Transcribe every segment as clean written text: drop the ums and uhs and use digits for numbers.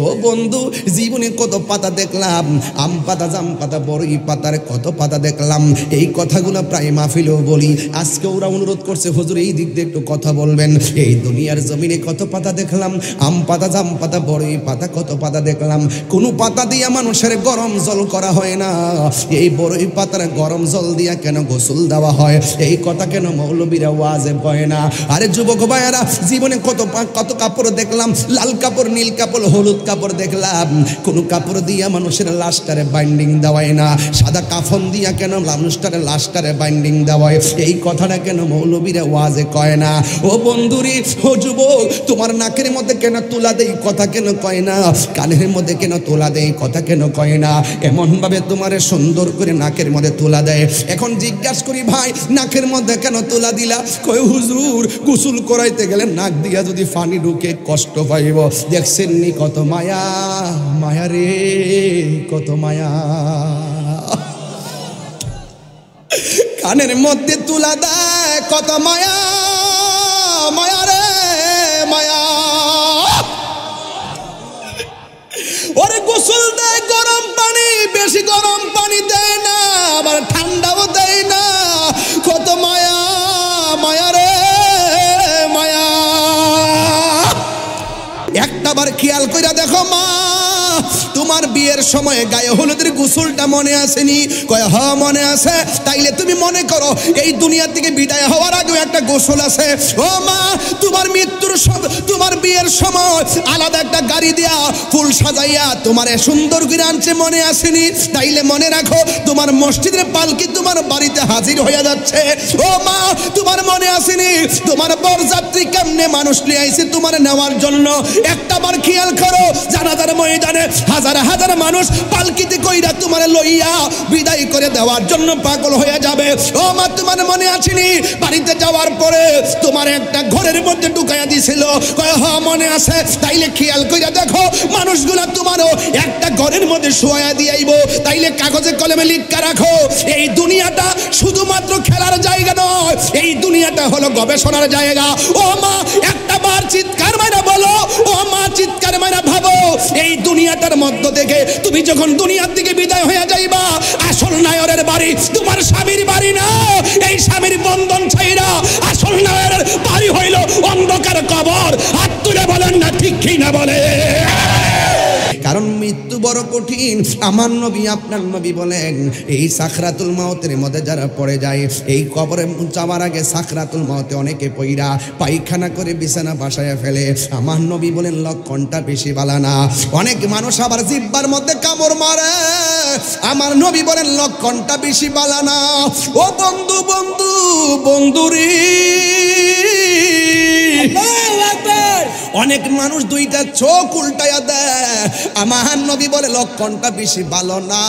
ও বন্ধু, জীবনে কত পাতা দেখলাম, আম পাতা, জাম পাতা, বড়ই পাতার কত পাতা দেখলাম। এই কথাগুলো প্রায় মাহফিলেও বলি। আজকে ওরা অনুরোধ করছে, হুজুর এই দিক দিয়ে একটু কথা বলবেন। এই দুনিয়ার জমিনে কত পাতা দেখলাম, আম পাতা, জাম পাতা, বড়ই পাতা, কত পাতা দেখলাম। কোনো পাতা দিয়া মানুষের গরম জল করা হয় না। এই বড়ই পাতার গরম জল দিয়া কেন গোসল দেওয়া হয়, এই কথা কেন মৌলবীরা ওয়াজে কয় না? আরে যুবক ভাইয়েরা, জীবনে কত কাপড় দেখলাম, লাল কাপড়, নীল কাপড়, হলুদ কাপড় দেখলাম। কোনো কাপড় দিয়া মানুষের লাশটারে বাইন্ডিং দেওয়ায় না। সাদা কাফন দিয়া কেন মানুষটারে লাশটারে বাইন্ডিং দেওয়ায়, এই কথাটা কেন মৌলবীরা ওয়াজে কয় না? ও বন্ধুরি, ও যুবক, তোমার নাকের মধ্যে কেন তুলা দেই, কথা কেন কয় না? কানের মধ্যে কেন তুলা দেই, কথা কেন কয় না? এমন ভাবে তোমারে সুন্দর করে নাকের মধ্যে তুলা দেয়। এখন জিজ্ঞাসা করি, ভাই নাকের মধ্যে কেন তুলা দিলা? কয় হুজুর, গোসল করাইতে গেলে নাক দিয়া যদি পানি ঢুকে কষ্ট পাইব। দেখছেন নি কত মায়া, মায়া রে কত মায়া। কানের মধ্যে তুলা দেয়, কত মায়া, মায়া রে মায়া। ওরে গোসল দেয় গরম পানি, বেশি গরম পানি দেয় না, আবার ঠান্ডাও দেয় না। কত মায়া, মায়া রে মায়া। একটাবার খেয়াল করে দেখো মা, তোমার বিয়ের সময় গায়ে হলুদের গোসলটা মনে আসেনি? কয় হ মনে আছে। তাইলে তুমি মনে করো এই দুনিয়া থেকে বিদায় হওয়ার আগে একটা গোসল আছে। ও মা, তোমার মৃত্যুর তোমার বিয়ের সময় আলাদা একটা গাড়ি দিয়া ফুল সাজাইয়া তোমার সুন্দর করে আনছে, মনে আসেনি? তাইলে মনে রাখো, তোমার মসজিদের পালকি তোমার বাড়িতে হাজির হয়ে যাচ্ছে। ও মা, তোমার মনে আসেনি তোমার বরযাত্রী কেমনে মানুষ নিয়ে আইছে তোমার নেওয়ার জন্য? একটাবার খেয়াল করো, জানাজার ময়দানে হাজার হাজার মানুষ পালকিতে কইরা তোমার লইয়া বিদায় করে দেওয়ার জন্য পাগল হয়ে যাবে। ও মা, তোমার মনে আসেনি বাড়িতে যাওয়ার পরে তোমার একটা ঘরের মধ্যে ঢুকাইয়া দিছিল? কয় হ মনে আছে। তাইলে খেয়াল কইরা দেখো, মানুষগুলা তোমারও একটা ঘরের মধ্যে শোয়া দিয়াইব। তাইলে কাগজে কলমে লিখা রাখো, এই দুনিয়াটা শুধুমাত্র খেলার জায়গা নয়, এই দুনিয়াটা হলো গবেষণার জায়গা। ও মা, একটা বার চিৎকার মাইরা বলো, ও মা চিৎকার মাইরা ভাবো, এই দুনিয়াটার মধ্য থেকে তুমি যখন দুনিয়ার দিকে বিদায় হয়ে যাইবা, আসল নায়রের বাড়ি তোমার স্বামীর বাড়ি না। এই স্বামীর বন্ধন ছাইরা আসল নায়রের বাড়ি হইল অন্ধকার কবর। হাত তুলে বলেন না ঠিক কি না বলে? কারণ মৃত্যু বড় কঠিন। আমার নবী, আপনার নবী বলেন, এই সাকরাতুল মাউতের মধ্যে যারা পড়ে যায়, এই কবরে যাওয়ার আগে সাকরাতুল মাউতে অনেকে পইরা পায়খানা করে বিছানা বাসায় ফেলে। আমার নবী বলেন লক্ষণটা বেশি বালা না। অনেক মানুষ আবার জিহ্বার মধ্যে কামড় মারে। আমার নবী বলেন লক্ষণটা বেশি বালা না। ও বন্ধু, বন্ধু, বন্ধুরি, অনেক মানুষ দুইটা চোখ উল্টাইয়া দেয়। আমার নবী বলে লক্ষণটা বেশি ভালো না।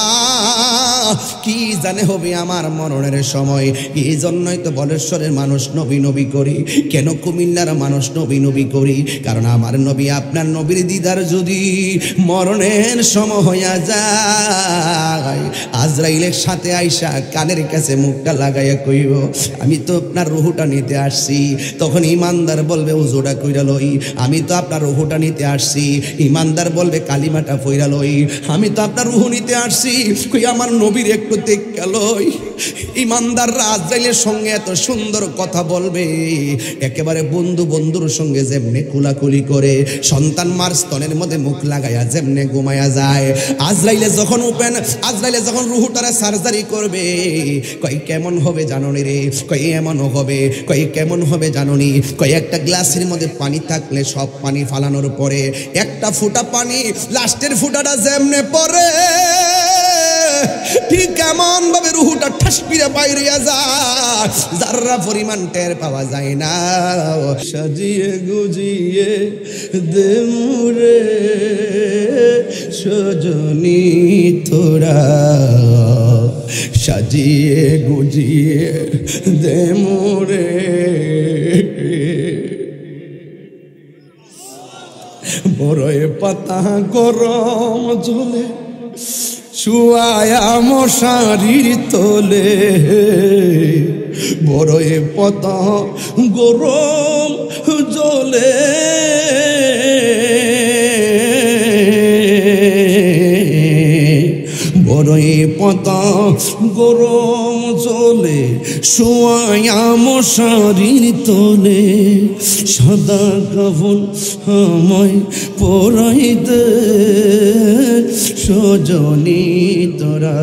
কি জানে হবে আমার মরণের সময়। এই জন্যই তো বলেশ্বরের মানুষ নবী নবী করি। কেন কুমিল্লার মানুষ নবী নবী করি? কারণ আমার নবী, আপনার নবীর দিদার যদি মরণের সময় হইয়া যায়, আজরাইলের সাথে আইসা কানের কাছে মুখটা লাগাইয়া কইব, আমি তো আপনার রুহুটা নিতে আসছি। তখন ইমানদার বলবে, উজুটা কইরা লই, আমি তো আপনার রুহুটা নিতে আসছি। ইমানদার বলবে, কালিমাটা পইরা লই, আমি তো আপনার রুহু নিতে আসছি। কই আমার নবীর একটু দেখা লই। ইমানদাররা আজরাইলের সঙ্গে এত সুন্দর কথা বলবে, একেবারে বন্ধু বন্ধুর সঙ্গে যেমনে কুলাকুলি করে, সন্তান মার স্তনের মধ্যে মুখ লাগাইয়া যেমনে ঘুমায়া যায়। আজরাইলে যখন আজরাইলে যখন রুহুটারে সার্জারি করবে, কই কেমন হবে জাননি রে? কই এমন হবে। কই কেমন হবে জাননি? কই একটা গ্লাসের মধ্যে পানি থাকলে সব পানি ফালানোর পরে একটা ফুটা পানি, লাস্টের ফুটাটা যেমনে পড়ে, ঠিক এমন ভাবে রুহুটা ঠাস পিরে বাইরে যায়, যারা পরিমাণ টের পাওয়া যায় না। সাজিয়ে গুজিয়ে দে মুরে সজনী তোরা, সাজিয়ে গুজিয়ে দে মুরে। বড়ই পাতা গরম জলে শুয়ায়া মশারির তোলে, বড়ই পাতা গরম জলে পাতা গরম চলে শোয়া মশারির তোলে সাদা কাফন আমায় পরাইতে সজনী তোরা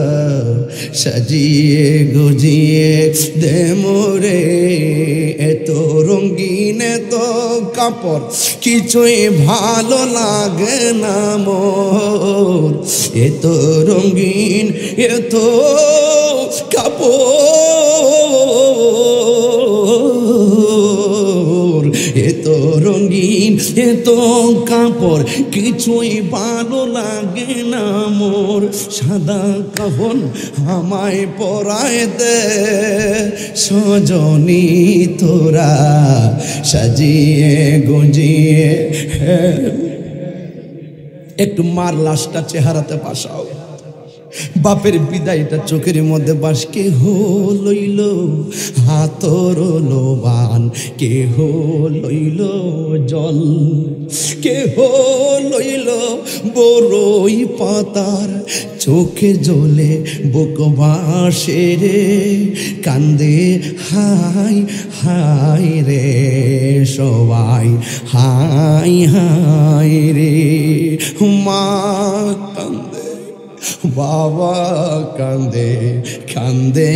সাজিয়ে গুজিয়ে দে মোরে এত রঙিন এত কাপড় কিছুই ভালো লাগে না মোর এত রঙিন এত কাপড় এত রঙিন এত কাপড় কিছুই ভালো লাগে না মোর সাদা কাফন আমায় পরায় দে সজনী তোরা সাজিয়ে গুজিয়ে একটু মার লাশটা চেহারাতে পাশাও বাপের বিদায়টা চোখের মধ্যে বাস কেহ লইল হাতর লোবান কেহ লইল জল কেহ লইল বড়ই পাতার চোখে জ্বলে বুক বাসে রে কান্দে হাই হাই রে সবাই হাই হাই রে মা কান্দে বাবা কান্দে কান্দে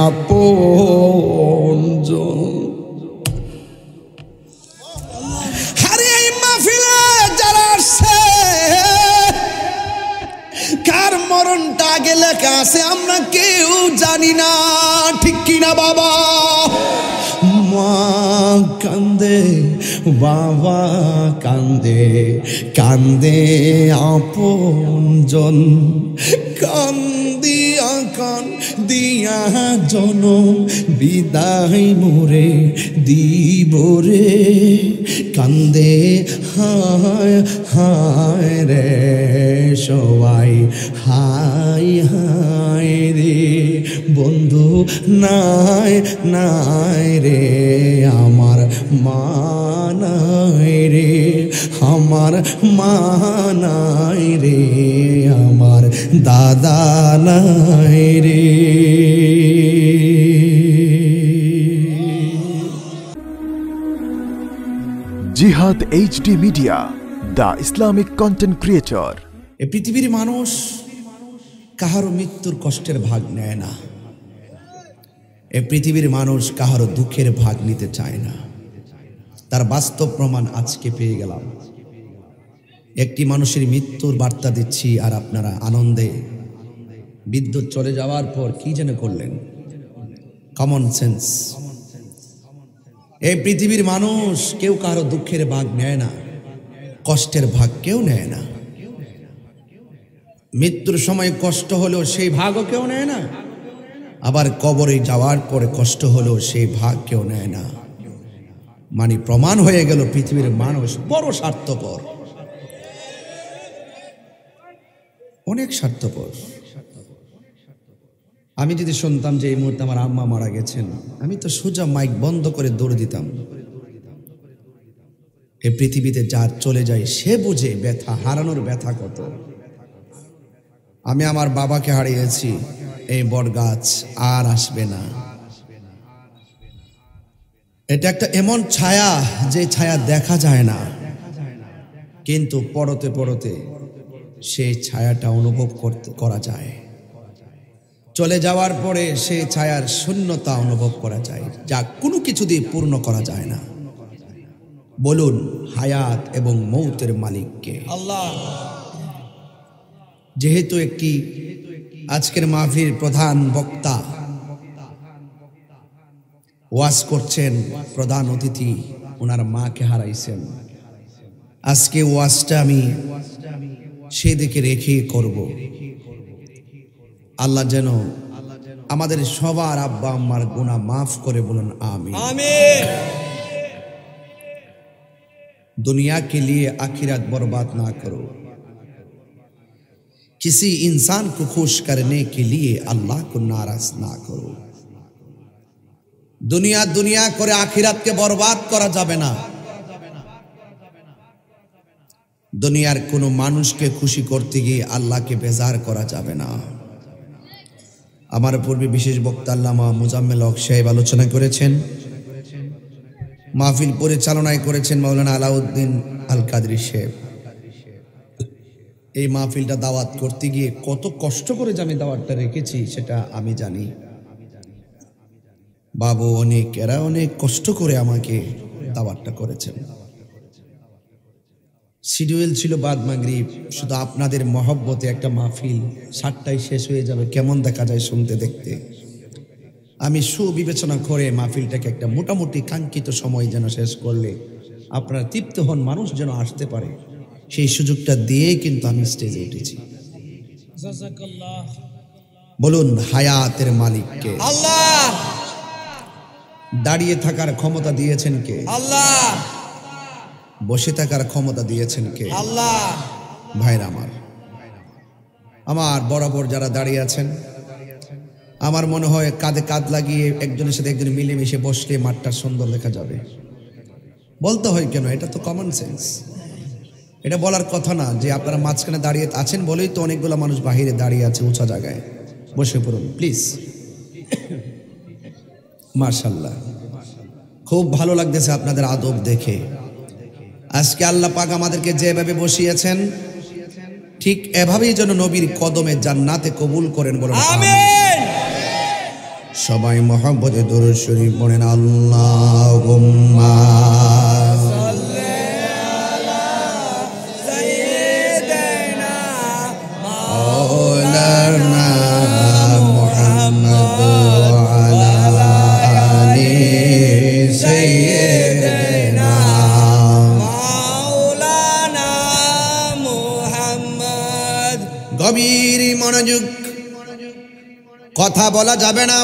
আপনজন আরে এই মাহফিলে যারা আসছে কার মরণটা আগে লেখা আছে আমরা কেউ জানি না ঠিক কিনা বাবা মা কান্দে বাবা কান্দে কান্দে আপনজন কান্দিয়া কান্দিয়া জনম বিদায় মোরে দিব রে কান্দে হায় হায় রে সবাই হাই হায় রে বন্ধু নাই নাই রে আমার মা নাই রে আমার মা নাই রে আমার দাদা নাই রে জিহাদ HD media, the Islamic content creator. এই পৃথিবীর মানুষ কাহারও মৃত্যুর কষ্টের ভাগ নেয় না। এই পৃথিবীর মানুষ কাহারও দুঃখের ভাগ নিতে চায় না। তার বাস্তব প্রমাণ আজকে পেয়ে গেলাম। একটি মানুষের মৃত্যুর বার্তা দিচ্ছি আর আপনারা আনন্দে বিদ্যুৎ চলে যাওয়ার পর কি যেন করলেন। Common sense. এই পৃথিবীর মানুষ কেউ কারো দুঃখের ভাগ নেয় না, কষ্টের ভাগ কেউ নেয় না। মৃত্যুর সময় কষ্ট হলেও সেই ভাগও কেউ নেয় না, আবার কবরে যাওয়ার পরে কষ্ট হলেও সেই ভাগ কেউ নেয় না। মানে প্রমাণ হয়ে গেল পৃথিবীর মানুষ বড় স্বার্থপর, অনেক স্বার্থপর। আমি যদি শুনতাম যে এই মুহূর্তে আমার আম্মা মারা গেছেন, আমি তো সোজা মাইক বন্ধ করে দৌড় দিতাম। এই পৃথিবীতে যার চলে যায় সে বুঝে ব্যথা, হারানোর ব্যথা কত। আমি আমার বাবাকে হারিয়েছি, এই বটগাছ আর আসবে না। এটা একটা এমন ছায়া যে ছায়া দেখা যায় না, কিন্তু পড়তে পড়তে সেই ছায়াটা অনুভব করা যায়। চলে যাওয়ার পরে সেই ছায়ার শূন্যতা অনুভব করা যায়, যা কোনো কিছু দিয়ে পূর্ণ করা যায় না। বলুন হায়াত এবং মৌতের মালিককে? আল্লাহ। যেহেতু একটি আজকের মাহফিলের প্রধান বক্তা ওয়াজ করছেন, প্রধান অতিথি ওনার মাকে হারাইছেন, আজকে ওয়াজটা আমি সেদিকে রেখে করব। আল্লাহ যেন আমাদের সবার আব্বা আম্মার গুনাহ মাফ করে, বলুন আমিন। आमीन। दुनिया के लिए आखिरत बर्बाद ना करो, किसी इंसान को खुश करने के लिए अल्लाह को नाराज ना करो। दुनिया दुनिया করে আখিরাতকে বরবাদ করা যাবে না। দুনিয়ার কোনো মানুষকে খুশি করতে গিয়ে আল্লাহকে বেজার করা যাবে না। আমার পূর্বে বিশেষ বক্তা আল্লামা মুজাম্মেল হক সাহেব আলোচনা করেছেন। মাহফিল পরিচালনায় করেছেন মাওলানা আলাউদ্দিন আল কাদরি সাহেব। এই মাহফিলটা দাওয়াত করতে গিয়ে কত কষ্ট করে যে আমি দাওয়াতটা রেখেছি সেটা আমি জানি। বাবু এরা অনেক কষ্ট করে আমাকে দাওয়াতটা করেছেন। শিডিউল ছিল বাদ মাগরিব, শুধু আপনাদের মহব্বতে একটা মাহফিল 7টায় শেষ হয়ে যাবে, কেমন দেখা যায় শুনতে দেখতে। আমি সুবিবেচনা করে মাহফিলটাকে একটা মোটামুটি কাঙ্ক্ষিত সময় যেন শেষ করলে আপনারা তৃপ্ত হন, মানুষ যেন আসতে পারে, সেই সুযোগটা দিয়েই কিন্তু আমি স্টেজে উঠেছি। বলুন হায়াতের মালিক কে? আল্লাহ। দাঁড়িয়ে থাকার ক্ষমতা দিয়েছেন কে? আল্লাহ। বসে থাকার ক্ষমতা দিয়েছেন কে? আল্লাহ। ভাইরা আমার বরাবর যারা দাঁড়িয়ে আছেন, আমার মনে হয় কাঁধে কাঁধ লাগিয়ে একজনের সাথে একজন মিলেমিশে বসলে মাঠটা সুন্দর দেখা যাবে। বলতে হয় কেন? এটা তো কমন সেন্স। এটা বলার কথা না যে আপনারা মাঝখানে দাঁড়িয়ে আছেন বলেই তো অনেকগুলো মানুষ বাহিরে দাঁড়িয়ে আছে উঁচা জায়গায়। বসে পড়ুন প্লিজ। মাশাআল্লাহ, খুব ভালো লাগতেছে আপনাদের আদব দেখে। আজকে আল্লাহ পাক আমাদেরকে যেভাবে বসিয়েছেন ঠিক এভাবেই যেন নবীর কদমে জান্নাতে কবুল করেন, বলেন আমিন। সবাই মহব্বতে দরুদ শরীফ পড়েন। আল্লাহুম্মা সাল্লি আলা সাইয়্যিদিনা মাওলানা মুহাম্মদ ওয়া আলা আলি সাইয়্যিদিনা মাওলানা মুহাম্মদ। গভীর মনোযোগ, কথা বলা যাবে না।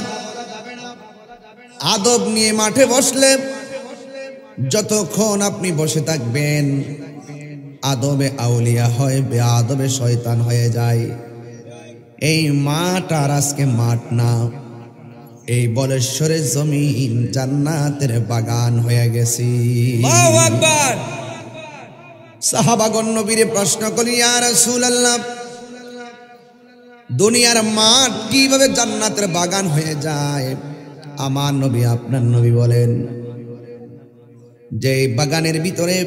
আদব নিয়ে মাঠে বসলে যতক্ষণ আপনি বসে থাকবেন আদবে আউলিয়া হয়, বেআদবে শয়তান হয়ে যায়। এই মাঠ আর আজকে মাঠ না, এই বলেশ্বরের জমিন জান্নাতের বাগান হয়ে গেছে। আল্লাহু আকবার। সাহাবাগণ নবীরে প্রশ্ন করি, ইয়া রাসূলুল্লাহ, দুনিয়ার মাঠ কিভাবে জান্নাতের বাগান হয়ে যায়? আমার নবী আপনার নবী বলেন, যেই বাগানের ভিতরে,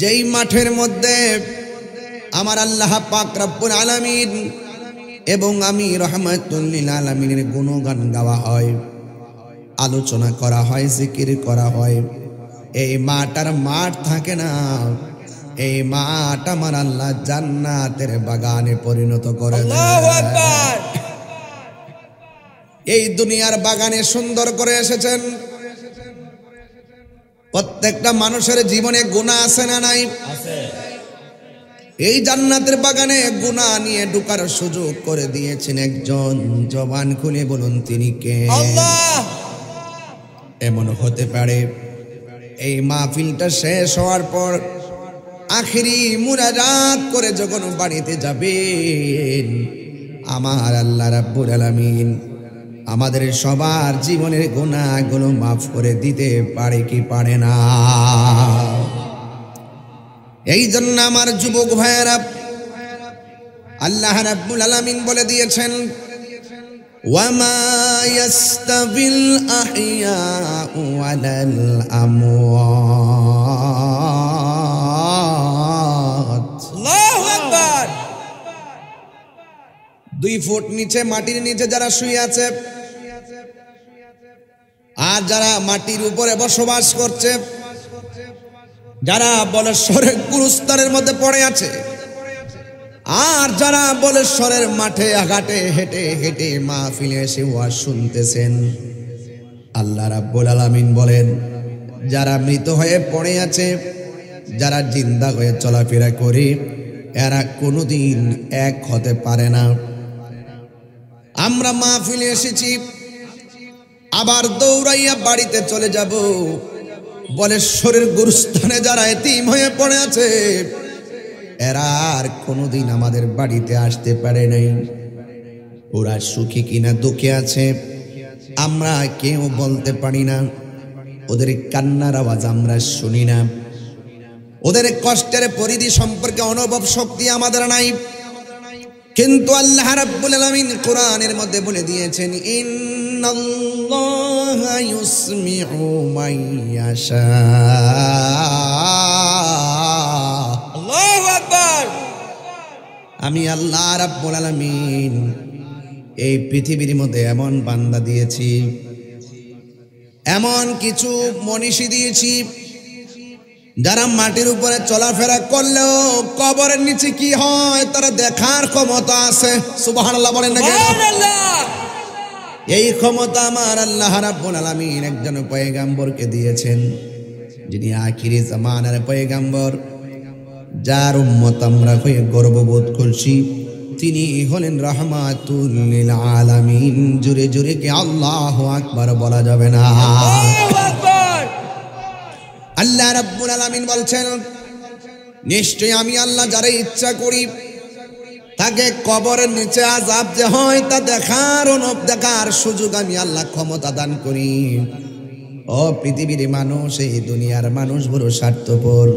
যেই মাঠের মধ্যে আমার আল্লাহ পাক রব্বুল আলামিন এবং আমি রহমাতুল লিল আলামিনের গুণগান গাওয়া হয়, আলোচনা করা হয়, জিকির করা হয়, এই মাঠ আর মাঠ থাকে না। এই মাঠ আমার আল্লাহ জান্নাতের বাগানে পরিণত করে দেয়। আল্লাহু আকবার। এই দুনিয়ার বাগানে সুন্দর করে এসেছেন। প্রত্যেকটা মানুষের জীবনে গুনাহ আছে না নাই? আছে। এই জান্নাতের বাগানে গুনাহ নিয়ে ঢোকার সুযোগ করে দিয়েছেন একজন। জবান খুলে বলুন তিনি কে? আল্লাহ। এমন হতে পারে এই মাহফিলটা শেষ হওয়ার পর আখিরি মুনাজাত করে যখন বাড়িতে যাবেন, আমার আল্লাহ রাব্বুল আলামিন আমাদের সবার জীবনের গুনাহগুলো মাফ করে দিতে পারে কি পারে না? এই জন্য আমার যুবক ভাইয়েরা, আল্লাহ রাব্বুল আলামিন বলে দিয়েছেন, ওয়ামা ইয়াস্তাবিল আহইয়াউ ওয়ালাল আমওয়াত। আল্লাহু আকবার। 2 ফুট নিচে, মাটির নিচে যারা শুয়ে আছে আর যারা মাটির উপরে বসবাস করছে, যারা বলেশ্বরের গুরুস্থানের মধ্যে পড়ে আছে, আর যারা বলেশ্বরের মাঠে আঘাটে হেঁটে হেঁটে মাহফিলে এসে ওয়াজ শুনতেছেন, আল্লাহ রাব্বুল আলামিন বলেন, যারা মৃত হয়ে পড়ে আছে, যারা জিন্দা হয়ে চলাফেরা করে, এরা কোনোদিন এক হতে পারে না। আমরা মাহফিলে এসেছি, আবার দৌড়াইয়া বাড়িতে চলে যাব। বলেশ্বরের গুরুস্থানে যারা এতিম হয়ে পড়ে আছে, এরা আর কোনোদিন আমাদের বাড়িতে আসতে পারে নাই। ওরা সুখী কিনা দুঃখে আছে আমরা কেউ বলতে পারি না। ওদের কান্নার আওয়াজ আমরা শুনি না। ওদের কষ্টের পরিধি সম্পর্কে অনুভব শক্তি আমাদের নাই। কিন্তু আল্লাহ রাব্বুল আলামিন কোরআনের মধ্যে বলে দিয়েছেন, ইন্নাল্লাহা ইউসমিউ মাইয়াশা। আল্লাহু আকবার। আমি আল্লাহ রাব্বুল আলামিন এই পৃথিবীর মধ্যে এমন বান্দা দিয়েছি, এমন কিছু মনীষী দিয়েছি, যারা মাটির উপরে চলাফেরা করলেও কবরের নিচে কি হয় তারা দেখার ক্ষমতা আছে। সুবহানাল্লাহ বলেন না কেন? সুবহানাল্লাহ। এই ক্ষমতা আমার আল্লাহ রাব্বুল আলামিন একজন পয়গম্বরকে দিয়েছেন, যিনি আখিরি জামানার পয়গম্বর, যার উম্মত আমরা হয়ে গর্ববোধ করছি। তিনি হলেন রাহমাতুল লিল আলামিন। জোরে জোরে কি আল্লাহু আকবার বলা যাবে না? আল্লাহু আকবার। আল্লাহ রাব্বুল আলামিন বলছেন, নিশ্চয় আমি আল্লাহ যারা ইচ্ছা করি তাকে কবরের নিচে আযাব যে হয় তা দেখার সুযোগ আমি আল্লাহ ক্ষমতা দান করি। ও পৃথিবীর মানুষ, এই দুনিয়ার মানুষ বড় স্বার্থপর।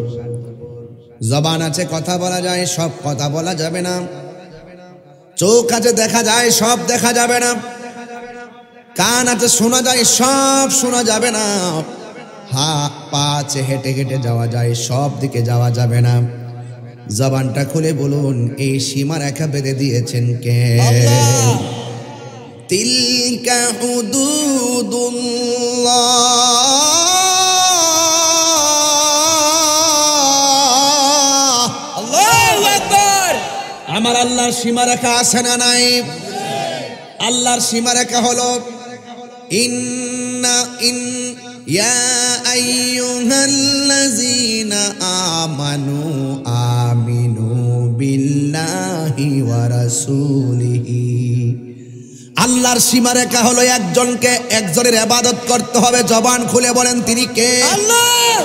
জবান আছে, কথা বলা যায়, সব কথা বলা যাবে না। চোখ আছে, দেখা যায়, সব দেখা যাবে না। কান আছে, শোনা যায়, সব শোনা যাবে না। হাত পা আছে, হেঁটে হেঁটে যাওয়া যায়, সব দিকে যাওয়া যাবে না। জবানটা খুলে বলুন, এই সীমারেখা বেঁধে দিয়েছেন কে? আল্লাহ। তিলকা হুদুদুল্লাহ। আল্লাহু আকবার। আমার আল্লাহর সীমারেখা আছে না নাই? আল্লাহর সীমারেখা হলো ইয়া আইয়ুহাল্লাযীনা আমানু আমিনু বিল্লাহি ওয়া রাসূলিহি। আল্লাহর সীমারেখা হলো একজনের ইবাদত করতে হবে। জবান খুলে বলেন, তিনি কে? আল্লাহ।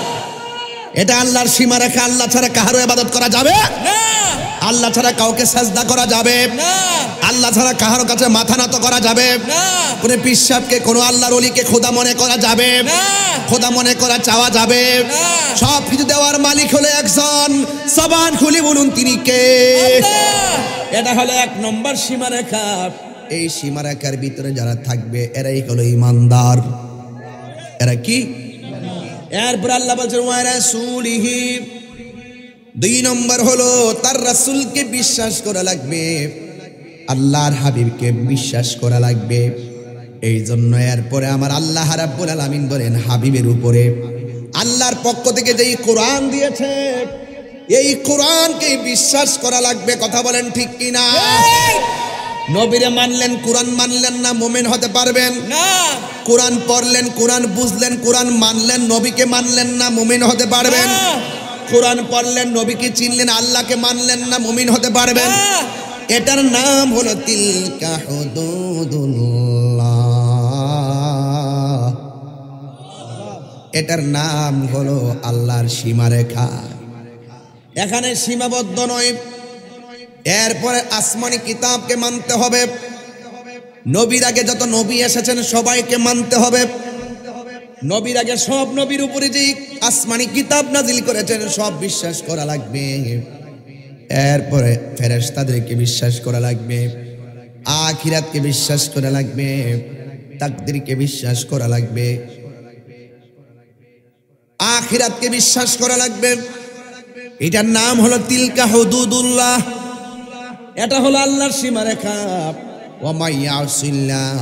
এটা আল্লাহর সীমারেখা। আল্লাহ ছাড়া কারো ইবাদত করা যাবে না, আল্লাহ ছাড়া কাউকে সাজদা করা যাবে না, আল্লাহ ছাড়া কারো কাছে মাথা নত করা যাবে না, কোন পিশাবকে, কোন আল্লাহর ওলিকে খোদা মনে করা যাবে না, খোদা মনে করা চাওয়া যাবে না। সব কিছু দেওয়ার মালিক হলো একজন। জবান খুলে বলুন, তিনি কে? আল্লাহ। এটা হলো 1 নম্বর সীমারেখা। এই সীমারেখার ভিতরে যারা থাকবে এরাই হলো ইমানদার। এরা কি? এরপর আল্লাহ বলছেন ওয়া রাসূলিহি। 2 নম্বর হলো তার রাসূলকে বিশ্বাস করা লাগবে, আল্লাহর হাবিবকে বিশ্বাস করা লাগবে। এই জন্য এরপরে আমার আল্লাহ রাব্বুল আলামিন বলেন, হাবিবের উপরে আল্লাহর পক্ষ থেকে যেই কোরআন দিয়েছে এই কোরআনকে বিশ্বাস করা লাগবে। কথা বলেন ঠিক কিনা? নবীরে মানলেন, কোরআন মানলেন না, মুমিন হতে পারবেন না। কোরআন পড়লেন, কোরআন বুঝলেন, কোরআন মানলেন, নবীকে মানলেন না, মুমিন হতে পারবেন না। কোরআন পড়লেন, নবীকে চিনলেন, আল্লাহকে মানলেন না, মুমিন হতে পারবেন? না। এটার নাম হলো তিলকা হুদুদুল্লাহ। এটার নাম হলো আল্লাহর সীমারেখা। এখানে সীমাবদ্ধ নয়, এরপরে আসমানি কিতাবকে মানতে হবে। নবীর আগে যত নবী এসেছেন সবাইকে মানতে হবে। নবীর আগে সব নবীর উপরে যে আসমানি কিতাব নাজিল করেছেন সব বিশ্বাস করা লাগবে। এরপরে ফেরেশতাদেরকে বিশ্বাস করা লাগবে, আখিরাতকে বিশ্বাস করা লাগবে, তাকদীরকে বিশ্বাস করা লাগবে, আখিরাতকে বিশ্বাস করা লাগবে। এটার নাম হলো তিলকা হুদুদুল্লাহ। এটা হলো আল্লাহর সীমারেখা। ওয়া মাইয়াসিল্লাহ,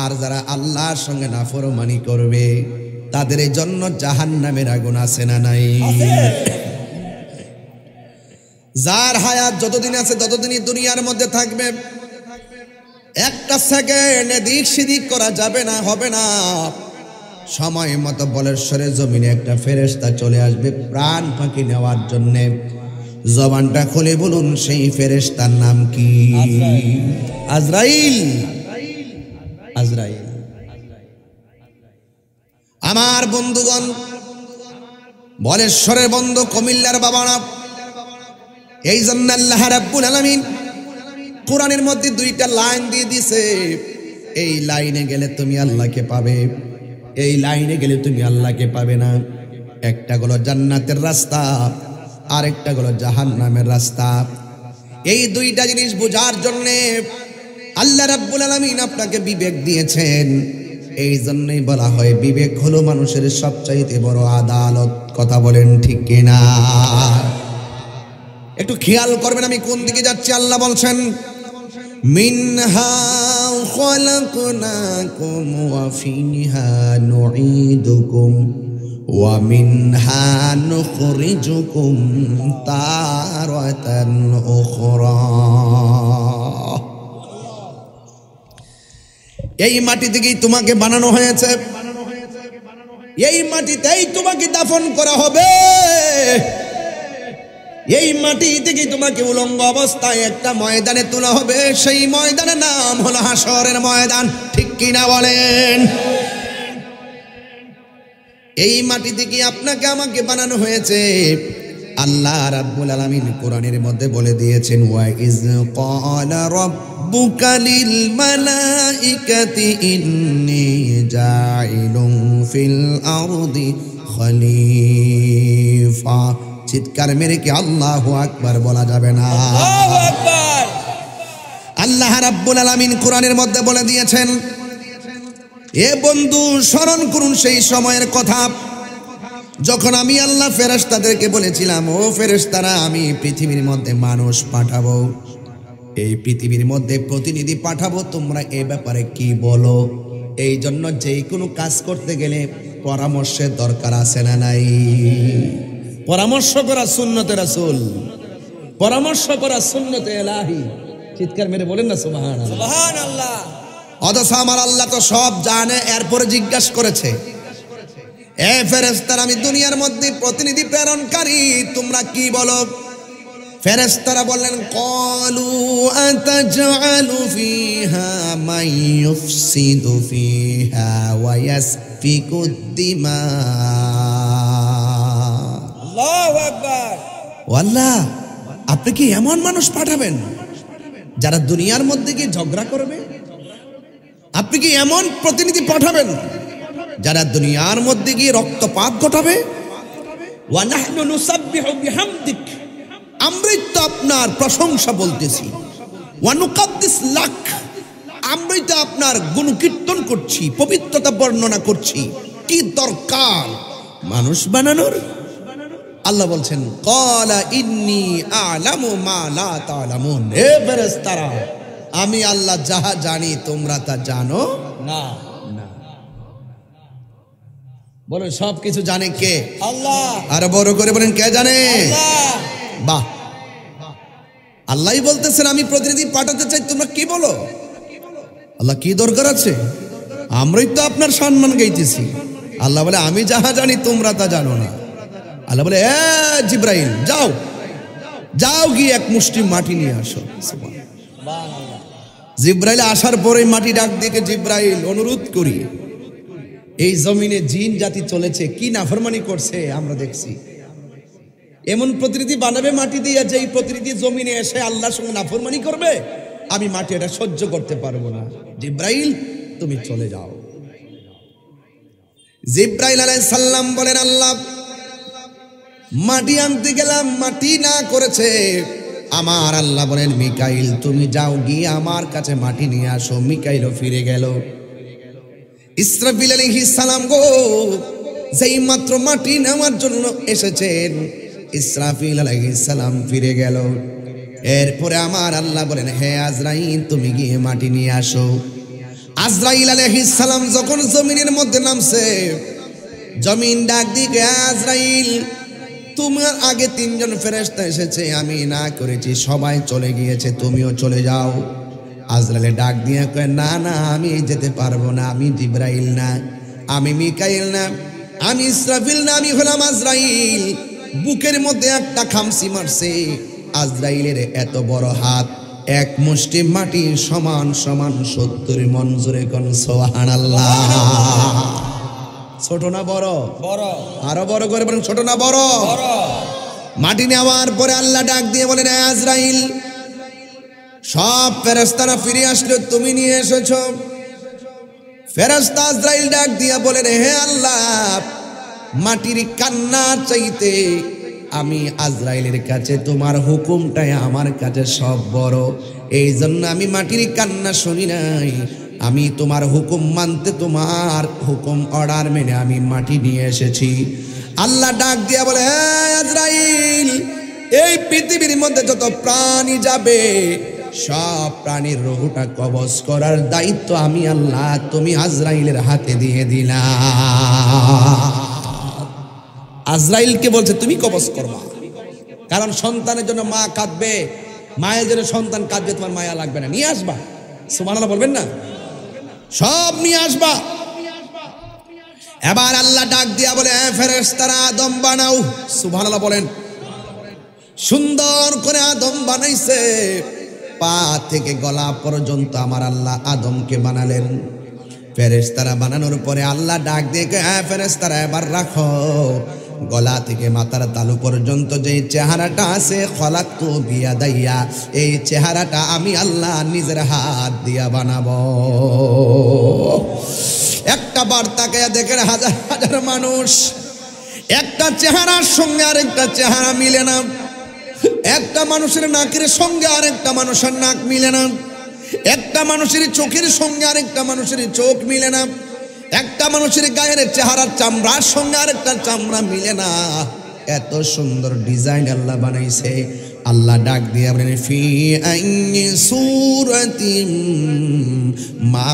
আর যারা আল্লাহর সঙ্গে নাফরমানি করবে তাদের জন্য জাহান্নামের আগুন আছে না নাই? যার হায়াত যতদিন আছে ততদিনই দুনিয়ার মধ্যে থাকবে। একটা সেকেন্ড এদিক সেদিক করা যাবে না, হবে না। সময় মতো বলেশ্বরে জমিনে একটা ফেরেশতা চলে আসবে প্রাণ ফাঁকি নেওয়ার জন্যে। জবানটা খুলে বলুন, সেই ফেরেশতার নাম কি? আজরাইল। আজরাইল। আমার বন্ধুগণ, বলেশ্বরের বন্ধু, কুমিল্লার বাবারা, এই জন্য আল্লাহ রাব্বুল আলামিন কোরআনের মধ্যে 2টা লাইন দিয়ে দিছে। এই লাইনে গেলে তুমি আল্লাহকে পাবে, এই লাইনে গেলে তুমি আল্লাহকে পাবে না। একটা হলো জান্নাতের রাস্তা, আরেকটা হলো জাহান্নামের রাস্তা। এই দুইটা জিনিস বোঝার জন্য আল্লাহ রাব্বুল আলামিন আপনাকে বিবেক দিয়েছেন। এই জন্যই বলা হয় বিবেক হলো মানুষের সবচাইতে বড় আদালত। কথা বলেন ঠিক কিনা? একটু খেয়াল করবেন আমি কোন দিকে যাচ্ছি। আল্লাহ বলছেন মিনহা খালাকনাকুম ওয়া ফিহা নুঈদুকুম ওয়া মিনহা নুখরিজুকুম তারাতান উখরা। এই মাটি থেকেই তোমাকে বানানো হয়েছে, এই মাটিতেই তোমাকে দাফন করা হবে, এই মাটি থেকে তোমাকে উলঙ্গ অবস্থায় একটা ময়দানে তোলা হবে। সেই ময়দানের নাম হলো হাসরের ময়দান। ঠিক কিনা বলেন? এই মাটি থেকে আপনাকে আমাকে বানানো হয়েছে। আল্লাহ রাব্বুল আলামিন কোরআনের মধ্যে বলে দিয়েছেন ওয়া ইজ ক্বালা রাব্বুকা লিল মালাইকাতি ইন্নী জাইলুন ফিল আরদি খলিফা। চিৎকার মেরে কি আল্লাহু আকবার বলা যাবে না? আল্লাহু আকবার। আল্লাহ রাব্বুল আলামিন কোরআনের মধ্যে বলে দিয়েছেন, এ বন্ধু স্মরণ করুন সেই সময়ের কথা যখন আমি আল্লাহ ফেরেশতাদেরকে বলেছিলাম, ও ফেরেশতারা আমি পৃথিবীর মধ্যে মানুষ পাঠাবো, এই পৃথিবীর মধ্যে প্রতিনিধি পাঠাবো, তোমরা এ ব্যাপারে কি বলো? এই জন্য যে কোনো কাজ করতে গেলে পরামর্শের দরকার আছে না নাই? পরামর্শ করা সুন্নতে রাসূল, পরামর্শ করা সুন্নতে ইলাহি। চিৎকার মেরে বলেন না সুবহানাল্লাহ। সুবহানাল্লাহ। অথচ আমার আল্লাহ তো সব জানে, এরপরে জিজ্ঞাসা করেছে, এ ফেরেশতারা আমি দুনিয়ার মধ্যে প্রতিনিধি প্রেরণকারী, তোমরা কি বলো? ফেরেশতারা বললেন ক্বালু আতাজআলু ফিহা মান ইউফসিদু ফিহা ওয়া ইয়াসফিকুদ দিমা। আল্লাহু আকবার। ও আল্লাহ, আপনি কি এমন মানুষ পাঠাবেন যারা দুনিয়ার মধ্যে গিয়ে ঝগড়া করবে? আপনি কি এমন প্রতিনিধি পাঠাবেন যারা দুনিয়ার মধ্যে গিয়ে রক্তপাত ঘটাবে? ওয়া নাহনু নুসাব্বিহু বিহামদিক। আমরাই তো আপনার প্রশংসা বলতেছি। ওয়া নুকাদ্দিস লাক, আমরাই তো আপনার গুণকীর্তন করছি, পবিত্রতা বর্ণনা করছি। কি দরকার মানুষ বানানোর? আল্লাহ বলছেন ক্বালা ইন্নী আ'লামু মা লা তা'লামুন। হে ফেরেশতারা আমি আল্লাহ যাহা জানি তোমরা তা জানো না। বলেন সব কিছু জানে কে? আল্লাহ। আর বড় করে বলেন কে জানে? আল্লাহ। বাহ, আল্লাহই বলতেছেন আমি প্রতিনিধি পাঠাতে চাই, তোমরা কি বলো? আল্লাহ কি দরকার আছে? আমরাই তো আপনার সম্মান গাইতেছি। আল্লাহ বলে আমি যাহা জানি তোমরা তা জানো না। আল্লাহ বলে এ জিব্রাইল যাও, যাও গিয়ে এক মুষ্টি মাটি নিয়ে আসো। সুবহানাল্লাহ। জিব্রাইল আসার পরে মাটি ডাক দিয়ে, জিব্রাইল অনুরোধ করি, এই জমিনে জিন জাতি চলেছে, কি নাফরমানি করছে আমরা দেখছি। এমন প্রতিনিধি বানাবে মাটি দিয়ে যে এই প্রতিনিধি জমিনে এসে আল্লাহর সঙ্গে নাফরমানি করবে, আমি মাটি এটা সহ্য করতে পারবো না। জিব্রাইল তুমি চলে যাও। জিব্রাইল আলাইহিস সালাম বলেন আল্লাহ মাটি আনতে গেলাম, মাটি না করেছে। আমার আল্লাহ বলেন মিকাইল তুমি যাও গিয়ে আমার কাছে মাটি নিয়ে আসো। মিকাইলও ফিরে গেল। ইসরাফিল আলাইহিস সালাম গো যেই মাত্র মাটি নেওয়ার জন্য এসেছেন, ইসরাফিল আলাইহিস সালাম ফিরে গেল। এরপরে আমার আল্লাহ বলেন হে আজরাইল তুমি গিয়ে মাটি নিয়ে আসো। আজরাইল আলাইহিস সালাম যখন জমিনের মধ্যে নামছে, জমিন ডাক দিকে আজরাইল তোমার আগে তিনজন ফেরেশতা এসেছে, আমি না করেছি, সবাই চলে গিয়েছে, তুমিও চলে যাও। আজরাইল ডাক দিয়ে কয় না না আমি যেতে পারবো না, আমি জিব্রাইল না, আমি মিকাইল না, আমি ইসরাফিল না, আমি হলাম আজরাইল। বুকের মধ্যে একটা খামসি মারছে। আজরাইলের এত বড় হাত, এক মুষ্টি মাটি সমান সমান 70 মণ। জোরে কোন সুবহানাল্লাহ। ছোট না বড়? বড়। আরো বড় করে বলেন ছোট না বড়? বড়। মাটি নেওয়ার পরে আল্লাহ ডাক দিয়ে বলেন আজরাইল সব ফেরেশতারা ফিরে আসলো, তুমি নিয়ে এসেছো। ফেরেশতা আজরাইল ডাক দিয়া বলেন হে আল্লাহ মাটির কান্না চাইতে আমি আজরাইলের কাছে তোমার হুকুমটাই আমার কাছে সব বড়। এই জন্য আমি মাটির কান্না শুনি নাই, আমি তোমার হুকুম মানতে, তোমার হুকুম অর্ডার মেনে আমি মাটি নিয়ে এসেছি। আল্লাহ ডাক দিয়া বলে, হ্যাঁ আজরাইল, এই পৃথিবীর মধ্যে যত প্রাণী যাবে সব প্রাণীর রুহটা কবজ করার দায়িত্ব আমি আল্লাহ তুমি আজরাইলের হাতে দিয়ে দিলাম। আজরাইলকে বলছে তুমি কবজ করবা, কারণ সন্তানের জন্য মা কাঁদবে, মায়ের জন্য সন্তান কাঁদবে, তোমার মায়া লাগবে না, নিয়ে আসবা। সুবহানাল্লাহ বলবেন না? সব নিয়ে আসবা। এবার আল্লাহ ডাক দিয়া বলে, ফেরেশতারা আদম বানাও। সুবহানাল্লাহ বলেন। সুন্দর করে আদম বানাইছে, পা থেকে গলা পর্যন্ত আমার আল্লাহ আদমকে বানালেন। ফেরেশতারা বানানোর পরে আল্লাহ ডাক দিয়ে, হ্যাঁ ফেরেশতারা এবার রাখো, গলা থেকে মাথার তালু পর্যন্ত যে চেহারাটা আছে, খলাকতু বিয়াদাইয়া, এই চেহারাটা আমি আল্লাহ নিজের হাত দিয়া বানাবো। একটা বার তাকায়া দেখেন হাজার হাজার মানুষ, একটা চেহারার সঙ্গে আরেকটা চেহারা মিলে না, একটা মানুষের নাকের সঙ্গে আরেকটা মানুষের নাক মিলে না, একটা মানুষের চোখের সঙ্গে আরেকটা মানুষের চোখ মিলে না, একটা মানুষের গায়ের চেহারার চামড়ার সঙ্গে আরেকটা চামড়া মিলে না। এত সুন্দর ডিজাইন আল্লাহ বানাইছে। আল্লাহ ডাক দিয়ে বলেন, ফি আইয়ি সূরাতিম মা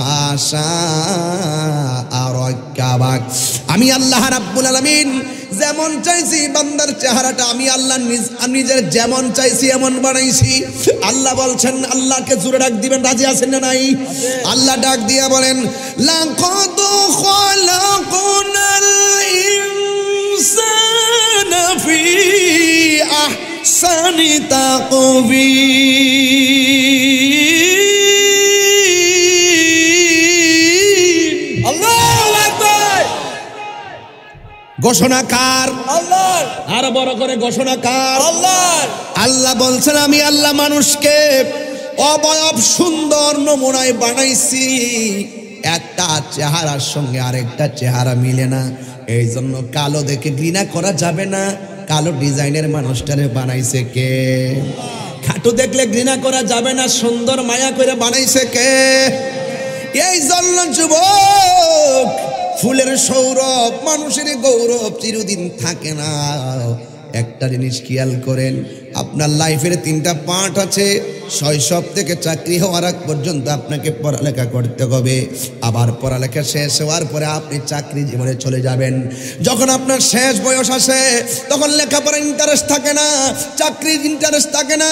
শাআ রাক্কাবাক। আমি আল্লাহ রাব্বুল আলামিন যেমন চাইছি বান্দার চেহারাটা আমি আল্লাহ নিজের যেমন চাইছি এমন বানাইছি। আল্লাহ বলছেন, আল্লাহকে জোরে ডাক দিবেন, রাজি আছেন না নাই? আল্লাহ ডাক দিয়া বলেন, লাকাদ খালাকনাল ইনসানা ফি আহসানি তাকবীর। আল্লাহু আকবার। ঘোষণাকার আল্লাহ। আর বড় করে ঘোষণাকার আল্লাহ। আল্লাহ বলছেন, আমি আল্লাহ মানুষকে অবয়ব সুন্দর নমুনায় বানাইছি, একটা চেহারার সঙ্গে আরেকটা চেহারা মিলে না। এই জন্য কালো দেখে ঘৃণা করা যাবে না। কালো ডিজাইনের মানুষটারে বানাইছে কে? খাটো দেখলে ঘৃণা করা যাবে না, সুন্দর মায়া করে বানাইছে কে? এই জন্য যুবক, ফুলের সৌরভ মানুষের গৌরব চিরদিন থাকে না। একটা জিনিস খেয়াল করেন, আপনার লাইফের 3টা পার্ট আছে। শৈশব থেকে চাকরি হওয়ার আগ পর্যন্ত আপনাকে পড়ালেখা করতে হবে, আবার পড়ালেখা শেষ হওয়ার পরে আপনি চাকরি জীবনে চলে যাবেন। যখন আপনার শেষ বয়স আসে তখন লেখাপড়ার ইন্টারেস্ট থাকে না, চাকরির ইন্টারেস্ট থাকে না,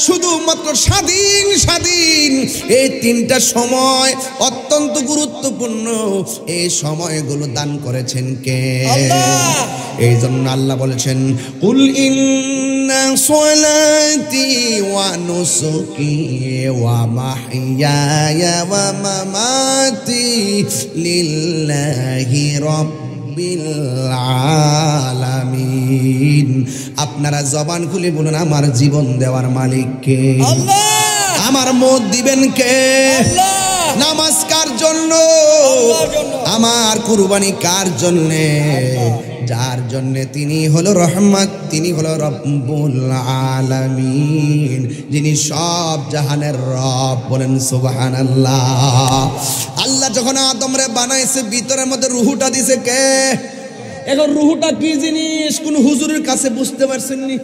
শুধুমাত্র স্বাধীন স্বাধীন। এই 3টা সময় অত্যন্ত গুরুত্বপূর্ণ। এই সময়গুলো দান করেছেন কে? আল্লাহ। এই জন্য আল্লাহ বলেছেন, কুল ইন্না সলাতি ওয়া নুসুকি ওয়া মাহইয়ায়া ওয়া মামাতি লিল্লাহি রাব্বিল আলামিন। আপনারা জবান খুলে বলুন, আমার জীবন দেওয়ার মালিক কে? আল্লাহ। আমার মত দিবেন কে? আল্লাহ। নামাজ কার জন্য? আল্লাহর জন্য। আমার কুরবানি কার জন্যে? যার জন্যে তিনি হলো রহমত, তিনি হলো রব্বুল আলামিন, যিনি সব জাহানের রব। বলেন সুবহানাল্লাহ। আল্লাহ যখন আদমরে বানাইছে ভিতরের মধ্যে রুহুটা দিছে কে? এখন রুহুটা কি জিনিস কোন হুজুরের কাছে বুঝতে পারছেননি?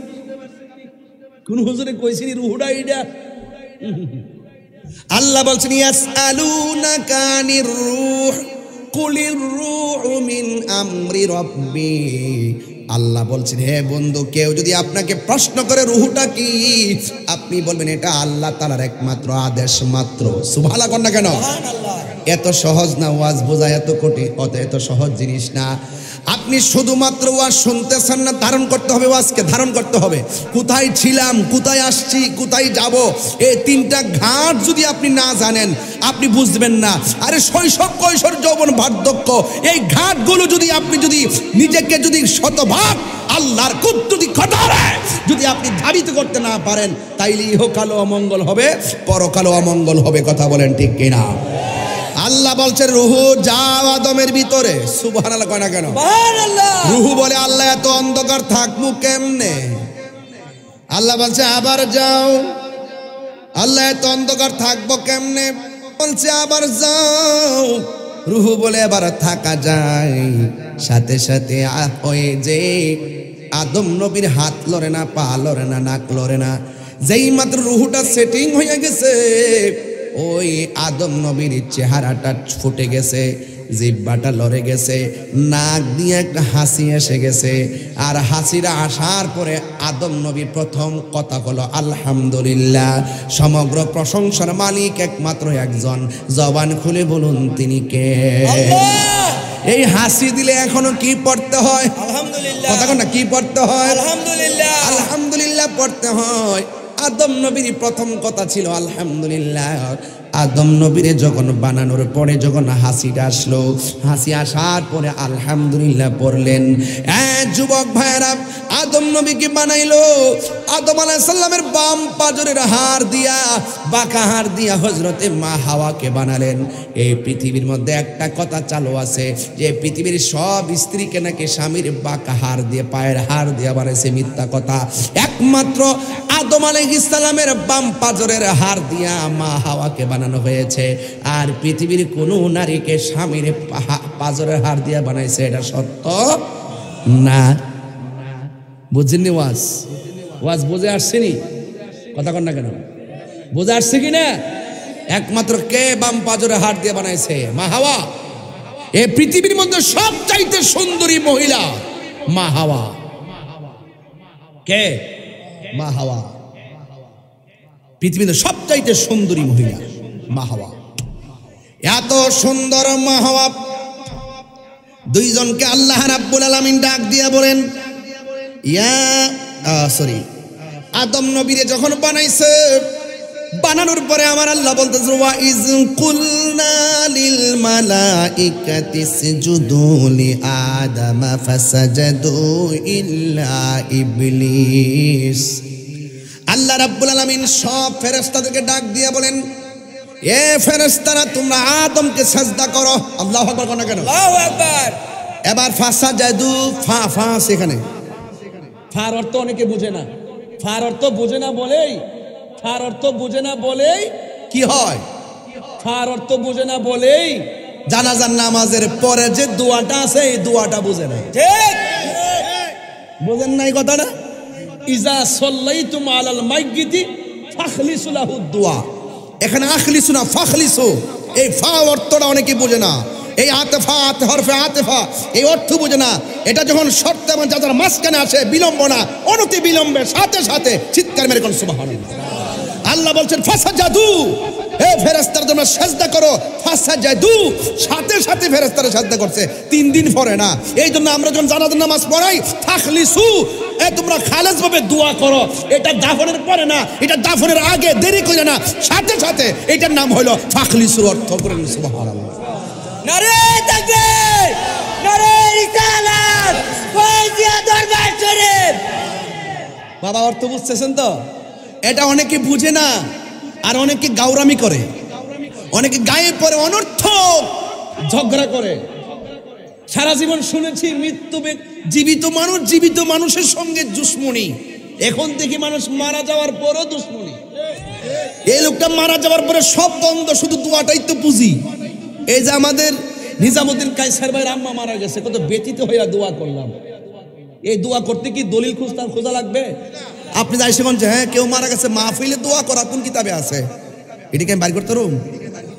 কোন হুজুরে কইছেনি রুহুটা এইটা? আল্লাহ বলছেন, ইয়াসআলুনাকা আনির রূহ কুলির রূহু মিন আমরি রাব্বি। আল্লাহ বলছেন, হে বন্ধু, কেউ যদি আপনাকে প্রশ্ন করে রুহুটা কি, আপনি বলবেন এটা আল্লাহ তাআলার একমাত্র আদেশ মাত্র। সুবহানাল্লাহ কন না কেন? সুবহানাল্লাহ। এত সহজ না ওয়াজ বোঝা, এত কঠিন, এত সহজ জিনিস না। আপনি শুধুমাত্র ওয়াজ শুনতেছেন না, ধারণ করতে হবে, ওয়াজকে ধারণ করতে হবে। কোথায় ছিলাম, কোথায় আসছি, কোথায় যাব, এই 3টা ঘাট যদি আপনি না জানেন আপনি বুঝবেন না। আরে শৈশব, কৈশোর, যৌবন, বার্ধক্য, এই ঘাটগুলো যদি আপনি নিজেকে শতভাগ আল্লাহর কুদরতি কদরে যদি আপনি ধাবিত করতে না পারেন, তাইলে ইহকালও অমঙ্গল হবে, পরকালও অমঙ্গল হবে। কথা বলেন ঠিক কিনা? আল্লাহ বলছে রুহু যাও আদমের ভিতরে, সুবহানাল্লাহ কয় না কেন? সুবহানাল্লাহ। রুহু বলে আল্লাহ এত অন্ধকার থাকবো কেমনে? আল্লাহ বলছে আবার যাও। আল্লাহ এত অন্ধকার থাকবো কেমনে? বলছে আবার যাও। রুহু বলে এবার থাকা যায়। সাথে সাথে ওই যে আদম নবীর হাত লড়ে না, পা লড়ে না, নাক লড়ে না। যেই মাত্র রুহুটা সেটিং হয়ে গেছে, ওই আদম নবীর চেহারাটা ফুটে গেছে, জিহ্বাটা লড়ে গেছে, নাক দিয়ে একটা হাসি এসে গেছে। আর হাসিটা আসার পরে আদম নবী প্রথম কথা হলো আলহামদুলিল্লাহ, সমগ্র প্রশংসার মালিক একমাত্র একজন, জবান খুলে বলুন তিনি কে? আল্লাহ। এই হাসি দিলে এখনো কি পড়তে হয়? আলহামদুলিল্লাহ। কথা না, কি পড়তে হয়? আলহামদুলিল্লাহ। আলহামদুলিল্লাহ পড়তে হয়। আদম নবীর প্রথম কথা ছিল আলহামদুলিল্লাহ। আদম নবীরে যখন বানানোর পরে যখন হাসিটা আসলো, হাসি আসার পরে আলহামদুলিল্লাহ পড়লেন। যুবক ভাইয়েরা, আদম নবীকে বানাইলো, আদম আলাইহিস সালামের বাম পাজরের হাড় দিয়া, বাঁকা হাড় দিয়া হযরতে মা হাওয়াকে বানালেন। এই পৃথিবীর মধ্যে একটা কথা চালু আছে যে পৃথিবীর সব স্ত্রীকে নাকি স্বামীর বাঁকা হাড় দিয়ে, পায়ের হাড় দিয়ে বানাইছে, মিথ্যা কথা। একমাত্র আদম আলাইহিস সালামের বাম পাজরের হাড় দিয়া মা হাওয়াকে বানানো হয়েছে। আর পৃথিবীর কোন নারীকে স্বামীর পাজরের হাড় দিয়া বানাইছে এটা সত্য না। বুঝছেননি? ওয়াজ বুঝে আসছেনি? কথা কন না কেন? বুঝে আসছে কি না? একমাত্র কে বাম পাজরের হাড় দিয়ে বানাইছে? মা হাওয়া। এই পৃথিবীর মধ্যে সবচাইতে সুন্দরী মহিলা মা হাওয়া। কে? মা হাওয়া। পৃথিবীতে সবচাইতে সুন্দরী মহিলা মা হাওয়া। এত সুন্দর মা হাওয়া দুইজনকে আল্লাহ রাব্বুল আলামিন ডাক দিয়া বলেন, আদম নবীরে যখন বানাইছে, বানানোর পরে আমার আল্লাহ বলতেছে ওয়া ইজ কুলনা লিল মালাইকাতি ইসজুদু লি আদম ফাসাজাদু ইল্লা ইবলিস। আল্লাহ রাব্বুল আলামিন সব ফেরেশতাদেরকে ডাক দিয়ে বলেন, এ ফেরেশতারা তোমরা আদমকে সাজদা করো। আল্লাহু আকবার কোন কেন? আল্লাহু আকবার। এবার ফাসাজাদু, ফা সেখানে ফার অর্থ অনেকে বুঝে না। ফার অর্থ বুঝে না বলেই, ফার অর্থ বুঝে না বলেই কি হয়? ফার অর্থ বুঝে না বলেই জানাজার নামাজের পরে যে দোয়াটা আছে এই দোয়াটা বুঝে না। ঠিক। বুঝেন নাই কথাটা? ইজা সাল্লাইতুম আলাল মাইয়িতি ফাখলিসু লাহু দুআ। এখানে আখলিসু না ফাখলিসু, এই ফা অর্থটা অনেকে বুঝে না। এই আতেফা, হরফে আতেফা, এই অর্থ বুঝে না। এটা যখন শর্ত এবং যাদের মাঝখানে আসে বিলম্ব না, অনতি বিলম্বে সাথে সাথে চিৎকার মেরে কোন সুবহানাল্লাহ। আল্লাহ বলছেন ফাসাজাদু, হে ফেরেশতারা তোমরা সাজদা করো। ফাসাজাদু, সাথে সাথে ফেরেশতারা সাজদা করছে, 3 দিন পরে না। এই জন্য আমরা যখন জানাজার নামাজ পড়াই ফাখলিসু, তোমরা খালেস ভাবে দোয়া করো। এটা দাফনের পরে না, এটা দাফনের আগে, দেরি করে না, সাথে সাথে। এটার নাম হলো ফাখলিসুর অর্থ করেন সুবহানাল্লাহ। নারে তাকবীর, নারে রিসালাত, ফয়জিয়া দরবার শরীফ। বাবা অর্থ বুঝতেছেন তো? এটা অনেকে বুঝে না, আর অনেকে গাউরামি করে, অনেকে গায়ে পরে অনর্থক ঝগড়া করে। সারা জীবন শুনেছি জীবিত মানুষের সঙ্গে দুশমনি। এখন দেখি মানুষ মারা যাওয়ার পরও দুশমনি। এই লোকটা মারা যাওয়ার পরে সব বন্ধ, শুধু দোয়াটাই তো পুঁজি। এই যে আমাদের নিজামুদ্দিন কায়সার ভাইয়ের আম্মা মারা গেছে, কত ব্যথিত হইয়া দোয়া করলাম। এই দোয়া করতে কি দলিল খোঁজা লাগবে? আপনি যাই সেখান যে হ্যাঁ কেউ মারা গেছে মাহফিলে দোয়া করা কোন কিতাবে আছে? এটাকে আমি বাইর করতে পারুম?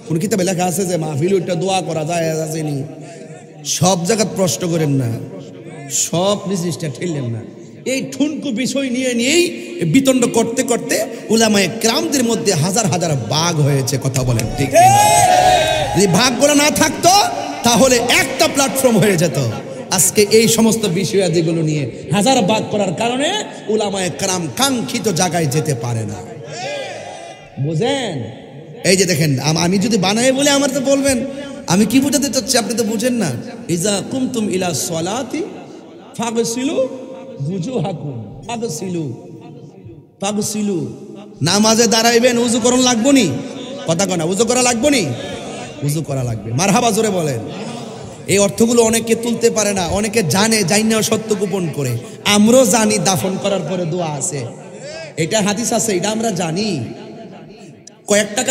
কোন কিতাবে লেখা আছে যে মাহফিলে ওইটা দোয়া করা যায়? আসেনি। সব জায়গায় প্রশ্ন করেন না, সব জিনিসটা ঠেললেন না। এই ঠুনকু বিষয় নিয়েই বিতণ্ড করতে করতে উলামায়ে কেরামদের মধ্যে হাজার হাজার ভাগ হয়েছে। কথা বলেন ঠিক? যদি ভাগগুলো না থাকতো তাহলে একটা প্ল্যাটফর্ম হয়ে যেত। আজকে এই সমস্ত বিষয়াদিগুলো নিয়ে হাজার ভাগ করার কারণে উলামায়ে কেরাম কাঙ্ক্ষিত জায়গায় যেতে পারে না। বুঝেন? এই যে দেখেন, আমি যদি বানাই বলে আমার তো বলবেন আমি কি বুঝাতে চাচ্ছি, আপনি তো বুঝেন না। ইজা কুমতুম ইলা সলাতি ফাগসিলু বুজুহাকুম, ফাগসিলু। নামাজে দাঁড়াইবেন, উযু করন লাগবো নি? কথা কনা, উযু করা লাগবো নি? উযু করা লাগবে। মারহাবা জোরে বলেন। এই অর্থগুলো অনেকে তুলতে পারে না, অনেকে জানে, জাইনাও সত্য গোপন করে। আমরাও জানি দাফন করার পরে দোয়া আছে, এটা হাদিস আছে, এটা আমরা জানি। কয়েকটা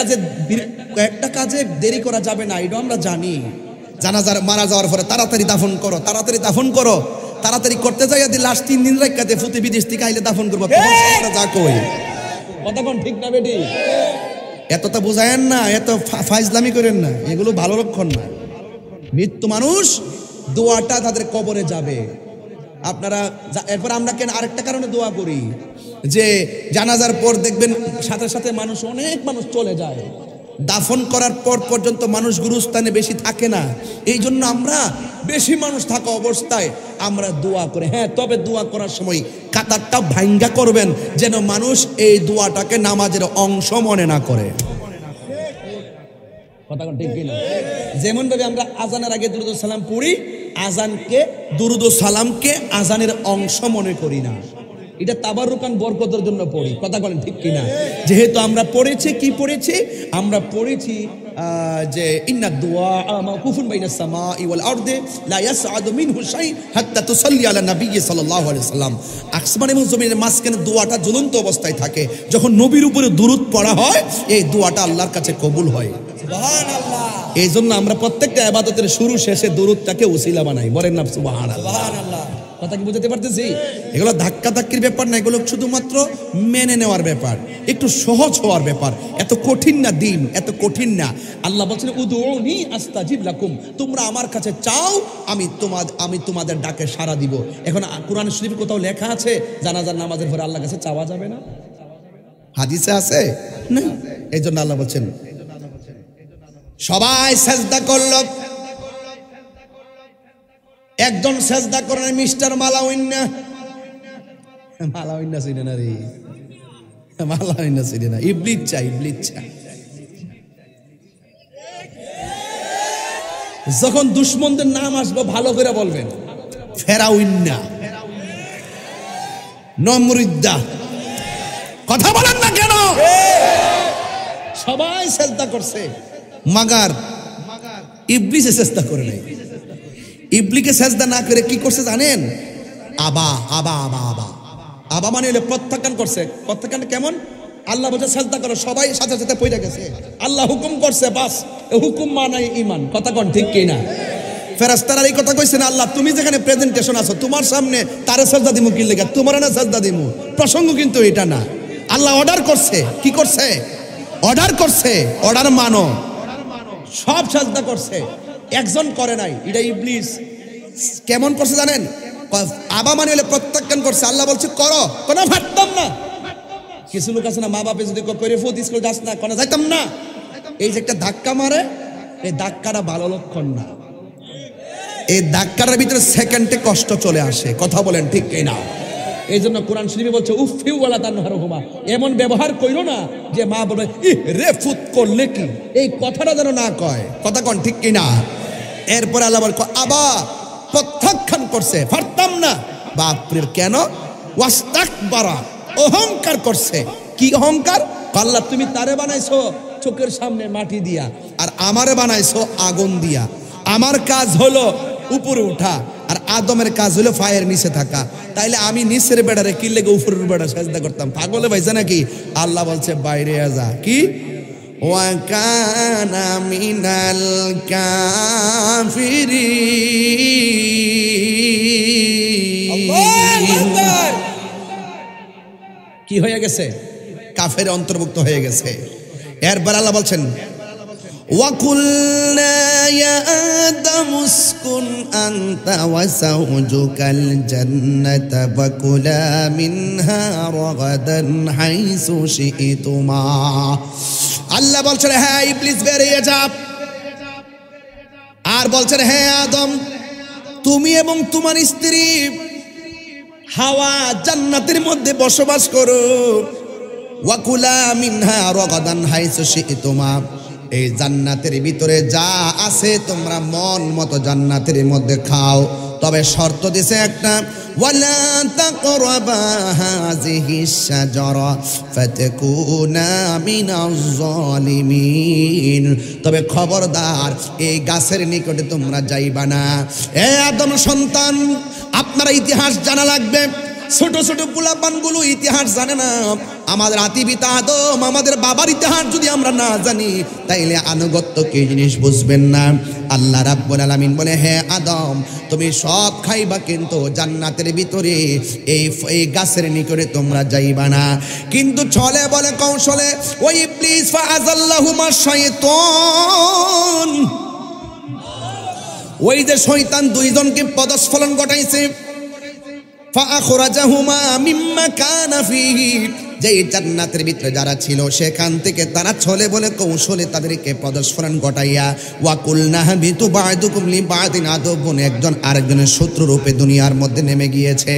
কাজে দেরি করা যাবে না, এটা আমরা জানি। জানাজার মারা যাওয়ার পরে তাড়াতাড়ি দাফন করো, তাড়াতাড়ি দাফন করো, তাড়াতাড়ি করতে যাই যদি লাস্ট 3 দিন রাখতে ফুতে বিদেশ থেকে আইলে দাফন করবো, যা কই কথা কোন ঠিক না বেটি? এতটা বুঝায়েন না, এত ফাইজলামি করেন না, এগুলো ভালো লক্ষণ না। মৃত্যু মানুষ দোয়াটা তাদের কবরে যাবে। আপনারা এরপর আমরা কেন আরেকটা কারণে দোয়া করি, যে জানাজার পর দেখবেন সাথে সাথে মানুষ, অনেক মানুষ চলে যায়, দাফন করার পর পর্যন্ত মানুষ গুরুস্থানে বেশি থাকে না। এই জন্য আমরা বেশি মানুষ থাকা অবস্থায় আমরা দোয়া করি। হ্যাঁ, তবে দোয়া করার সময় কাতারটা ভাঙ্গা করবেন, যেন মানুষ এই দোয়াটাকে নামাজের অংশ মনে না করে। কথা ঠিক কিনা? যেমন ভাবে আমরা আজানের আগে দুরূদ সালাম পড়ি, আজানকে দুরূদ সালামকে আজানের অংশ মনে করি না, এটা তাবাররুকান বরকতের জন্য পড়ি। কথা বলেন ঠিক কিনা? যেহেতু আমরা পড়েছি, কি পড়েছি? আমরা পড়েছি যে ইন্না দুআ মাওকুফুন বাইনাস সামাই ওয়াল আরদি লা ইয়াসআদু মিনহু শাই হাত্তা তুসাল্লি আলা নবী সাল্লাল্লাহু আলাইহি ওয়াসাল্লাম। আসমান এবং জমিনের মাঝখানে দোয়াটা ঝুলন্ত অবস্থায় থাকে। যখন নবীর উপরে দুরূদ পড়া হয়, এই দোয়াটা আল্লাহর কাছে কবুল হয়। সুবহানাল্লাহ। এই জন্য আমরা প্রত্যেকটা ইবাদতের শুরু শেষে দুরূদটাকে উসিলা বানাই। বলেন না সুবহানাল্লাহ। সুবহানাল্লাহ। কথা কি বুঝতে পারতেছি? এগুলো ধাক্কা ধাক্কির ব্যাপার না, এগুলো শুধুমাত্র মেনে নেওয়ার ব্যাপার, একটু সহজ হওয়ার ব্যাপার। এত কঠিন না দিন, এত কঠিন না। আল্লাহ বলছেন উদউনি আস্তাজিব লাকুম, তোমরা আমার কাছে চাও, আমি তোমাদের ডাকে সাড়া দিব। এখন কোরআন শরীফে কোথাও লেখা আছে জানাজার নামাজের পরে আল্লাহর কাছে চাওয়া যাবে না? হাদিসে আছে না? এই জন্য আল্লাহ বলছেন সবাই সেজদা করলো, একজন সেজদা করেন মিস্টার মালাউইন্না। মালাউইন্না চিনে না রে, মালাউইন্না চিনে না। ইবলিস চাই, ইবলিস চাই। যখন দুশ্মনদের নাম আসবে ভালো করে বলবেন, ফেরাউইন্না, নমরুদ্দা। কথা বলেন না কেন? সবাই সেজদা করছে, মাগার ইবলিসে সেজদা করে নাই। ইবলিকে সেজদা না করে কি করছে জানেন? আবা আবা আবা আবা আবা মানে হলো প্রত্যাখ্যান করছে। প্রত্যাখ্যান কেমন? আল্লাহ বলছে সেজদা করো, সবাই সাথে সাথে পড়ে গেছে। আল্লাহ হুকুম করছে, বাস হুকুম মানাই ঈমান। কথা কোন ঠিক কি না? ফেরেশতারা এই কথা কইছেন, আল্লাহ তুমি যেখানে প্রেজেন্টেশন আছো, তোমার সামনে তারে সেজদা দিমু কি লাগা? তোমার না সেজদা দিমু? প্রসঙ্গ কিন্তু এটা না। আল্লাহ অর্ডার করছে, কি করছে? অর্ডার করছে, অর্ডার মানো। সব সেজদা করছে, একজন করে নাই, এটা ইবলিস। কেমন করছে জানেন? আবা মানে হলে প্রত্যাখ্যান করছে। আল্লাহ বলছে করো, কোনো ভাবতাম না। কিছু লোক আছে না, মা বাপে যদি করে ফুট স্কুল যাস না, কোনো যাইতাম না, এই যে একটা ধাক্কা মারে, এই ধাক্কাটা ভালো লক্ষণ না। এই ধাক্কার ভিতরে সেকেন্ডে কষ্ট চলে আসে। কথা বলেন ঠিক কিনা? এই জন্য কোরআন শরীফে বলছে উফি ওয়ালা তানহারহুমা, এমন ব্যবহার কইরো না যে মা বলে রে ফুত করলে কি, এই কথাটা যেন না কয়। কথা কোন ঠিক কিনা? এরপরে আল্লাহ বল আবা, প্রত্যাখ্যান করছে, পারতাম না। বাপরে কেন? ওয়াস্তাকবারা, অহংকার করছে। কি অহংকার? আল্লাহ তুমি তারে বানাইছো চোখের সামনে মাটি দিয়া, আর আমারে বানাইছো আগুন দিয়া। আমার কাজ হলো উপরে উঠা, আর আদমের কাজ হলো ফায়ের নিচে থাকা। তাইলে আমি নিচের বেড়ারে কি লেগে উপরের বেড়া সাজদা করতাম? পাগলে ভাইছে নাকি? আল্লাহ বলছে বাইরে যা। কি? ওয়াকানা মিনাল কাফিরিন। কি হয়ে গেছে? কাফের অন্তর্ভুক্ত হয়ে গেছে। এরপর আল্লাহ বলছেন وَقُلْنَا يَا آدَمُ اسْكُنْ أَنْتَ وَزَوْجُكَ الْجَنَّةَ وَكُلَا مِنْهَا رَغَدًا حَيْثُ شِئْتُمَا। আল্লাহ বলছেন হ্যাঁ ইবলিস বেরিয়ে যা। আর বলছেন হ্যাঁ আদম, তুমি এবং তোমার স্ত্রী হাওয়া জান্নাতের মধ্যে বসবাস করো। ওয়াকুলা মিনহা রাগাদান হাইসু শি'তুমা, এই জান্নাতের ভিতরে যা আছে তোমরা মন মতো জান্নাতের মধ্যে খাও। তবে শর্ত দিছে একটা, ওয়ালা তাকরাবা হাযিহিশ শাজারা ফাতাকুনা মিনাজ জালিমিন, তবে খবরদার এই গাছের নিকটে তোমরা যাইবা না। এ আদম সন্তান, আপনারা ইতিহাস জানা লাগবে। ছোট ছোট পোলাপানগুলো ইতিহাস জানে না। আমাদের আতিপিতা আদম, আমাদের বাবার ইতিহাস যদি আমরা না জানি তাইলে আনুগত্য কি জিনিস বুঝবেন না। আল্লাহ রাব্বুল আলামিন বলে, হে আদম তুমি সব খাইবা কিন্তু জান্নাতের ভিতরে এই গাছের নিকটে তোমরা যাইবা না। কিন্তু ছলে বলে কৌশলে ওই ইবলিস ফাআযাল্লাহুমা শাইতান, ওই যে শয়তান দুইজনকে পদস্খলন ঘটাইছে। ফাআখরাজাহুমা মিম্মা কানা ফীহি, যে জান্নাতের ভিতরে যারা ছিল সেখান থেকে তারা ছলে বলে কৌশলে তাদেরকে পদস্খলন ঘটাইয়া ওয়াকুলনা হাবিতু বা'দুকুম লিবা'দিন, আদম একজন আরেকজনের শত্রু রূপে দুনিয়ার মধ্যে নেমে গিয়েছে।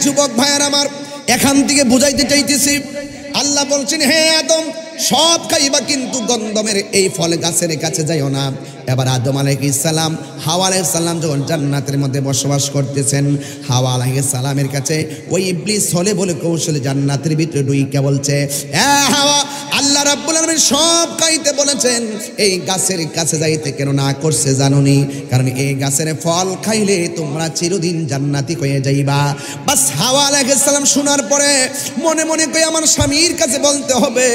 যুবক ভাইয়ের আমার, এখান থেকে বুঝাইতে চাইতেছি, আল্লাহ বলছেন হে আদম সব খাইবা কিন্তু গন্ধমের এই ফল গাছের কাছে যাইও না। এবার আদম আলাইহিস সালাম, হাওয়া আলাইহিস সালাম যখন জান্নাতের মধ্যে বসবাস করতেছেন, হাওয়া আলাইহিস সালামের কাছে ওই ইবলিস ছলে বলে কৌশলে জান্নাতের ভিতরে ঢুইকা বলছে, এ হাওয়া, আল্লাহ রাব্বুল আলামিন সব খাইতে বলেছেন, এই গাছের কাছে যাইতে কেন না করছে জানোনি? কারণ এই গাছের ফল খাইলে তোমরা চিরদিন জান্নাতি হয়ে যাইবা। বাস হাওয়া আলাইহিস সালাম শোনার পরে মনে মনে কই আমার স্বামীর কাছে বলতে হবে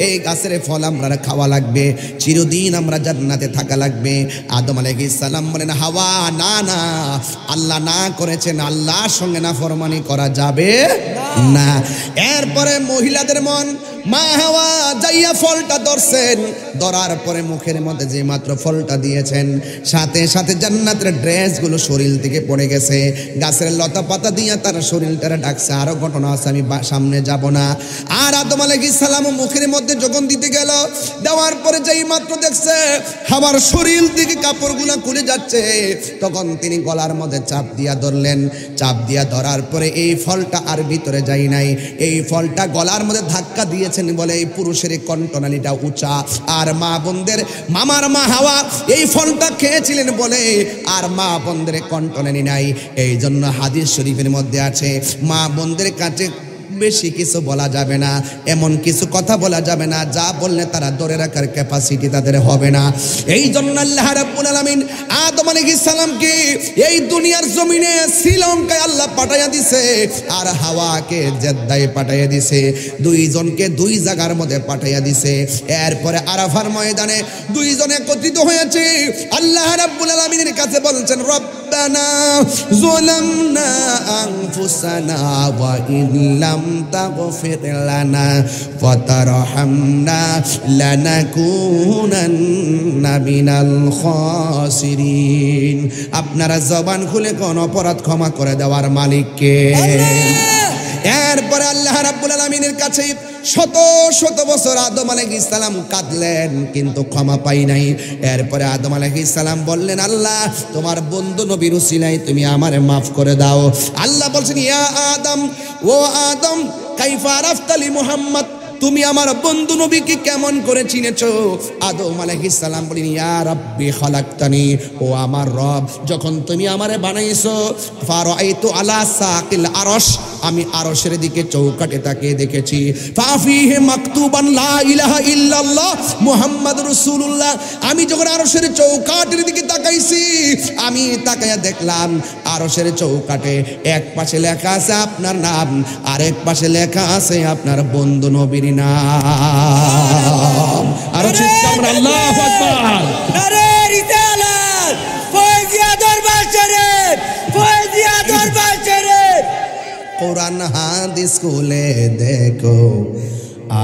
এই গাছের ফল আমরা খাওয়া লাগবে, চিরদিন আমরা জান্নাতে থাকা লাগবে। আদম আলাইহিস সালাম বলেন, হাওয়া না না, আল্লাহ না করেছেন, আল্লাহর সঙ্গে নাফরমানি করা যাবে না। এরপরে মহিলাদের মন, মা হাওয়া যাইয়া ফলটা ধরছেন, ধরার পরে মুখের মধ্যে যে মাত্র ফলটা দিয়েছেন সাথে সাথে জান্নাতের ড্রেসগুলো শরীর থেকে পড়ে গেছে, গাছের লতা পাতা দিয়ে তার শরীরটা ঢাকছে। আরো ঘটনা আছে, আমি সামনে যাব না। আর আদম আলাইহিস সালাম মুখের মধ্যে যখন দিতে গেল, দেওয়ার পরে যেই মাত্র দেখছে হাওয়ার শরীর থেকে কাপড়গুলো খুলে যাচ্ছে, তখন তিনি গলার মধ্যে চাপ দিয়া ধরলেন। চাপ দিয়া ধরার পরে এই ফলটা আর ভিতরে যায় নাই, এই ফলটা গলার মধ্যে ধাক্কা দিয়েছেন বলে এই পুরুষের কণ্ঠনালীটা উঁচা। আর মা বোনদের, মামার মা হাওয়া এই ফলটা খেয়েছিলেন বলে আর মা বোনদের কণ্ঠনালী নাই। এই জন্য হাদিস শরীফের মধ্যে আছে, মা বোনদের কাছে বেশি কিছু বলা যাবে না, এমন কিছু কথা বলা যাবে না যা বললে তারা ধরে রাখার ক্যাপাসিটি তাদের হবে না। এই জন্য আল্লাহ রাব্বুল আলামিন আদম আলাইহিস সালামকে এই দুনিয়ার জমিনে শ্রীলঙ্কায় আল্লাহ পাঠাইয়া দিছে, আর হাওয়াকে জেদ্দায় পাঠাইয়া দিছে। দুইজনকে দুই জায়গার মধ্যে পাঠাইয়া দিছে। এরপরে আরাফার ময়দানে দুইজন একত্রিত হয়েছে। আল্লাহ রাব্বুল আলামিনের কাছে বলছেন, রব্বানা যালামনা আনফুসানা ওয়া ইল্লাম তাগফির লানা ওয়া তারহামনা লানাকুনান্না মিনাল খাসিরিন। আপনারা জবান খুলে কোন অপরাধ ক্ষমা করে দেওয়ার মালিক কে? এরপরে আল্লাহ রাব্বুল আলামিনের কাছে শত শত বছর আদম আলাইহিস সালাম কাঁদলেন কিন্তু ক্ষমা পাই নাই। এরপরে আদম আলাইহিস সালাম বললেন, আল্লাহ তোমার বন্ধু নবীর উসিলায় তুমি আমারে মাফ করে দাও। আল্লাহ বলছেন, ইয়া আদম, ও আদম, কাইফা আরাফতালি মুহাম্মদ, তুমি আমার বন্ধু নবীকে কেমন করে চিনেছো? আদম আলাইহিস সালাম বলেন, ইয়া রাব্বি খালাকতানি, ও আমার রব, যখন তুমি আমারে বানাইছো, ফারাআইতু আলা সাকিল আরশ, আমি আরশের দিকে চৌকাটে তাকিয়ে দেখেছি, ফাফিহি মাকতুবান লা ইলাহা ইল্লাল্লাহ মুহাম্মাদুর রাসূলুল্লাহ। আমি যখন আরশের চৌকাটের দিকে তাকাইছি, আমি তাকায়া দেখলাম আরশের চৌকাটে এক পাশে লেখা আছে আপনার নাম, আরেক পাশে লেখা আছে আপনার বন্ধু নবীর নাম। আর চিৎকার আল্লাহু আকবার, নারে রিসালাত, ফয়জিয়া দরবার শরীফ, ফয়জিয়া দরবার শরীফ। কোরআন হাদিস খুলে দেখো,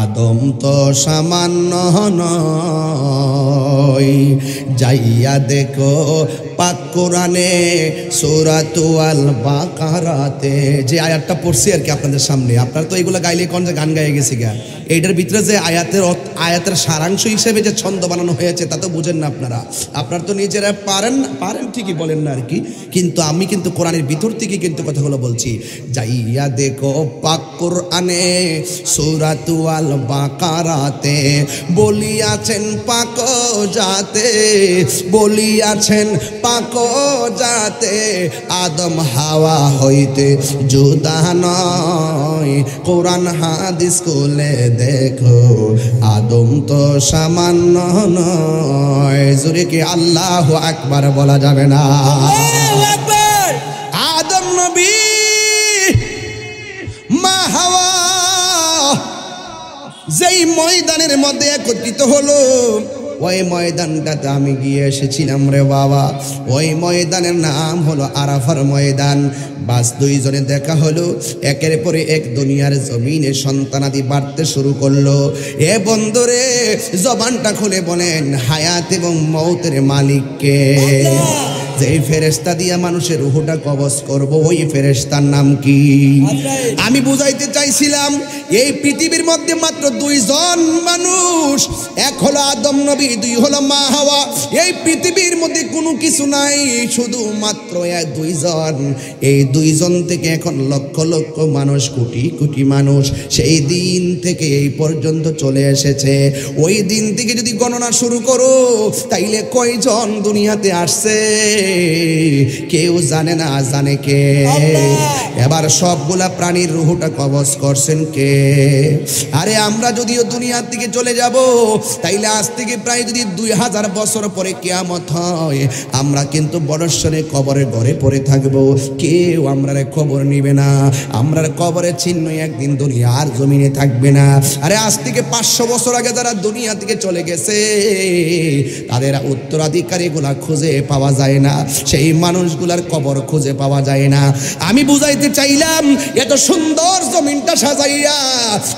আদম তো সামান্য নয়, যাইয়া দেখো পাক কোরআনে সূরাতুল বাকারাতে যে আয়াতটা পড়ছি আর কি আপনাদের সামনে। আপনারা তো এগুলো গাইলে কোন যে গান গাইয়ে গেছি গা, এইটার ভিতরে যে আয়াতের সারাংশ হিসেবে যে ছন্দ বানানো হয়েছে তা তো বুঝেন না আপনারা। আপনারা তো নিজেরা পারেন ঠিকই বলেন না আর কি, কিন্তু আমি কিন্তু কোরআনের ভিতর থেকে কিন্তু কথাগুলো বলছি। যাইয়া দেখো পাক কোরআনে সূরাতুল বাকারাতে বলিয়াছেন পাক জাতে, বলিয়াছেন পাক যাতে আদম হাওয়া হইতে জুদা নয়। কোরআন হাদিস খুলে দেখো আদম তো সামান্য নয়। জোরে কি আল্লাহু আকবার বলা যাবে না? আল্লাহু আকবার। আদম নবী মা হাওয়া যেই ময়দানের মধ্যে একত্রিত হলো, ওই ময়দানটাতে আমি গিয়ে এসেছিলাম রে বাবা। ওই ময়দানের নাম হলো আরাফার ময়দান। বাস দুইজনে দেখা হলো, একের পরে এক দুনিয়ার জমিনে সন্তানাদি বাড়তে শুরু করলো। এ বন্ধুরে জবানটা খুলে বলেন হায়াত এবং মৌতের মালিককে। যেই ফেরেশতা দিয়া মানুষের রূহটা কবজ করব, ওই ফেরেশতার নাম কি? আমি বুঝাইতে চাইছিলাম এই পৃথিবীর মধ্যে মাত্র দুইজন মানুষ, এক হলো আদম নবী, দুই হলো মা হাওয়া। এই পৃথিবীর মধ্যে কোনো কিছু নাই, শুধু মাত্র দুইজন। এই দুইজন থেকে এখন লক্ষ লক্ষ মানুষ, কোটি কোটি মানুষ সেই দিন থেকে এই পর্যন্ত চলে এসেছে। ওই দিন থেকে যদি গণনা শুরু করো তাইলে কয়জন দুনিয়াতে আসছে কেউ জানে না, জানে কে? এবার সবগুলা প্রাণীর রূহটা কবজ করছেন কে? আরে আমরা যদিও দুনিয়ার থেকে চলে যাব, তাইলে আজ থেকে প্রায় যদি 2000 বছর পরে কিয়ামত হয়, আমরা কিন্তু বনশ্বরে কবরে ঘরে পড়ে থাকবো। কেউ আমরারে খবর নিবে না, আমরার কবরের চিহ্ন একদিন দুনিয়ার জমিনে থাকবে না। আরে আজ থেকে 500 বছর আগে যারা দুনিয়া থেকে চলে গেছে, তাদের উত্তরাধিকারীগুলা খুঁজে পাওয়া যায় না, সেই মানুষগুলার কবর খুঁজে পাওয়া যায় না। আমি বুঝাইতে চাইলাম এত সুন্দর জমিনটা সাজাইয়া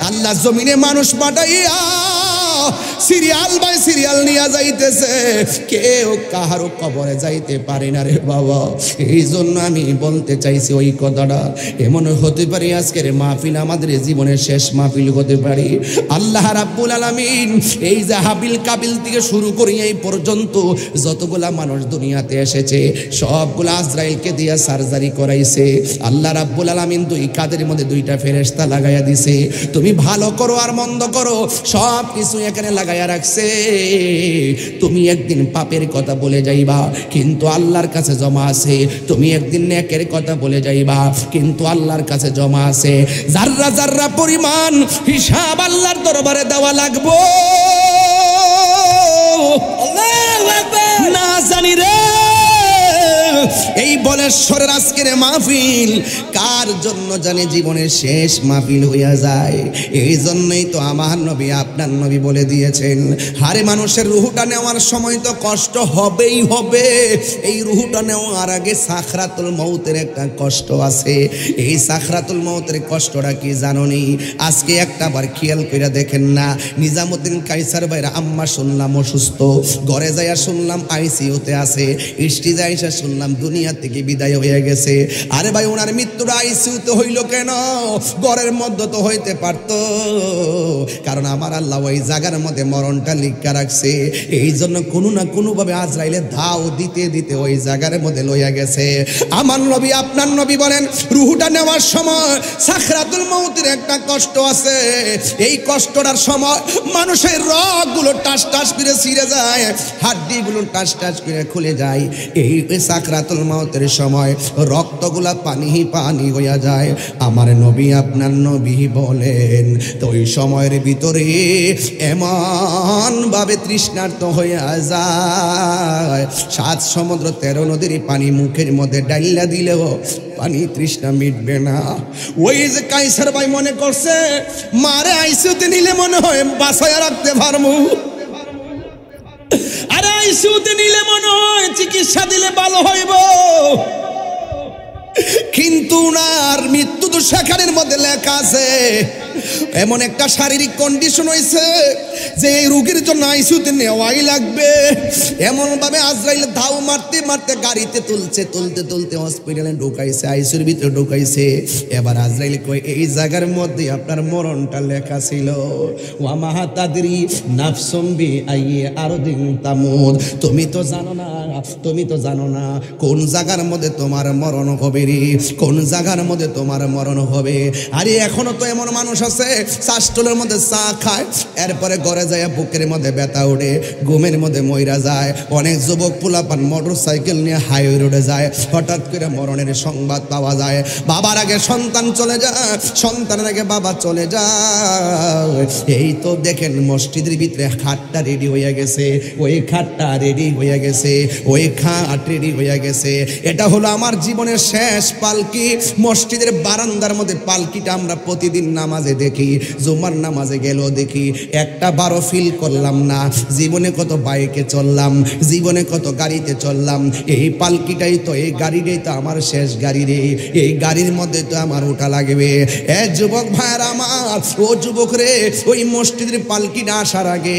আল্লাহ জমিনে মানুষ পাঠাইয়া সিরিয়াল বাই সিরিয়াল নিয়ে যাইতেছে, কেউ কাহারও কবরে যাইতে পারে না রে বাবা। এই জন্য আমি বলতে চাইছি ওই কথাটা, এমন হতে পারে আজকের মাহফিল আমাদের জীবনের শেষ মাহফিল হতে পারে। আল্লাহ রাব্বুল আলামিন এই যে হাবিল কাবিল থেকে শুরু করে এই পর্যন্ত যতগুলা মানুষ দুনিয়াতে এসেছে, সবগুলা আজরাইলকে দিয়া সার্জারি করাইছে। আল্লাহ রাব্বুল আলামিন দুই কাদের মধ্যে দুইটা ফেরেশতা লাগাইয়া দিছে। তুমি ভালো করো আর মন্দ করো সব কিছু এখানে লাগাইয়া রাখছে। তুমি একদিন পাপের কথা বলে যাইবা, কিন্তু আল্লাহর কাছে জমা আছে। তুমি একদিন নেকের কথা বলে যাইবা, কিন্তু আল্লাহর কাছে জমা আছে। জাররা জাররা পরিমাণ হিসাব আল্লাহর দরবারে দেওয়া লাগবো। আল্লাহু আকবার। না জানি রে এই বলেশ্বরের আজকের মাহফিল কার জন্য জানে জীবনের শেষ মাহফিল হইয়া যায়। এই জন্যই তো আমার নবী আপনার নবী বলে দিয়েছেন, হারে মানুষের রুহটা নেওয়ার সময় তো কষ্ট হবেই হবে। এই রুহটা নেওয়ার আগে সাখরাতুল মউতের একটা কষ্ট আছে। এই সাখরাতুল মউতের কষ্টটা কি জানোনি? আজকে একটা বার খেয়াল করে দেখেন না, নিজামুদ্দিন কাইসার ভাইরা আম্মা শুনলাম অসুস্থ, ঘরে যাইয়া শুনলাম আইসিইউতে আছে, ইষ্টি যাইসা শুনলাম দুনিয়া থেকে বিদায় হয়ে গেছে। আরে ভাই ওনার মৃত্যুটা আইসিইউতে হইল কেন? ঘরের মধ্যে তো হইতে পারতো, কারণ আমার আল্লাহ ওই জায়গার মধ্যে মরণটা লিখা রাখছে। এই জন্য কোনো না কোনো ভাবে আজরাইলে ধাও দিতে দিতে ওই জায়গার মধ্যে লইয়া গেছে। আমার নবী আপনার নবী বলেন রুহটা নেওয়ার সময় সাখরাতুল মউতের একটা কষ্ট আছে। এই কষ্টটার সময় মানুষের রগগুলো টাস টাস করে ছিঁড়ে যায়, হাড্ডিগুলো টাস টাস করে খুলে যায়। এই সাকরাতুল মউতের সময় রক্তগুলা পানি পানি হইয়া যায়। আমার নবী আপনার নবী বলেন তো ওই সময়ের ভিতরে এমন ভাবে তৃষ্ণার্ত হইয়া যায়, 7 সমুদ্র 13 নদীর পানি মুখের মধ্যে ডাইলা দিলেও পানি তৃষ্ণা মিটবে না। ওই যে কাইসার ভাই মনে করছে মারে আইসিইউতে নিলে মনে হয় বাসায় রাখতে পারবো, আর আইসিইউতে নিলে মনে হয় চিকিৎসা দিলে ভালো হইব, কিন্তু উনার মৃত্যু তো সেখানের মধ্যে লেখা আছে। এমন একটা শারীরিক কন্ডিশন হয়েছে যে এই রোগীর জন্য আইসিইউতে নেওয়াই লাগবে। এমন ভাবে আজরাইল ধাও মারতে মারতে গাড়িতে তুলছে, তুলতে তুলতে হসপিটালে ঢুকাইছে, আইসিইউর ভিতরে ঢুকাইছে। এবার আজরাইল কই এই জায়গার মধ্যে আপনার মরণটা লেখা ছিল, ওয়া মা তাদরি নাফসুম বি আইয়ি আরদিন তামুত। তুমি তো জানো না, তুমি তো জানো না কোন জায়গার মধ্যে তোমার মরণ হবে রে, কোন জায়গার মধ্যে তোমার মরণ হবে। আরে এখনো তো এমন মানুষ আছে চাষটুলের মধ্যে চা খায়, এরপরে ঘরে যায় বুকের মধ্যে ব্যথা ওঠে, ঘুমের মধ্যে মইরা যায়। অনেক যুবক পোলাপান মোটর সাইকেল নিয়ে হাইওয়ে রোডে যায়, হঠাৎ করে মরণের সংবাদ পাওয়া যায়। বাবার আগে সন্তান চলে যায়, সন্তানের আগে বাবা চলে যায়। এই তো দেখেন মসজিদের ভিতরে খাটটা রেডি হয়ে গেছে, ওই খাটটা রেডি হয়ে গেছে, ওই খাট রেডি হয়ে গেছে। এটা হলো আমার জীবনের শেষ পালকি। মসজিদের বারান্দার মধ্যে পালকিটা আমরা প্রতিদিন নামাজে দেখি, জুমার নামাজে গেলেও দেখি, একটা বারো ফিল করলাম না। জীবনে কত বাইকে চললাম, জীবনে কত গাড়িতে চললাম, এই পালকিটাই তো, এই গাড়িটাই তো আমার শেষ গাড়ি রে। এই গাড়ির মধ্যে তো আমার ওটা লাগবে। এ যুবক ভাইরা আমার, ও যুবক রে, ওই মসজিদের পালকিটা আসার আগে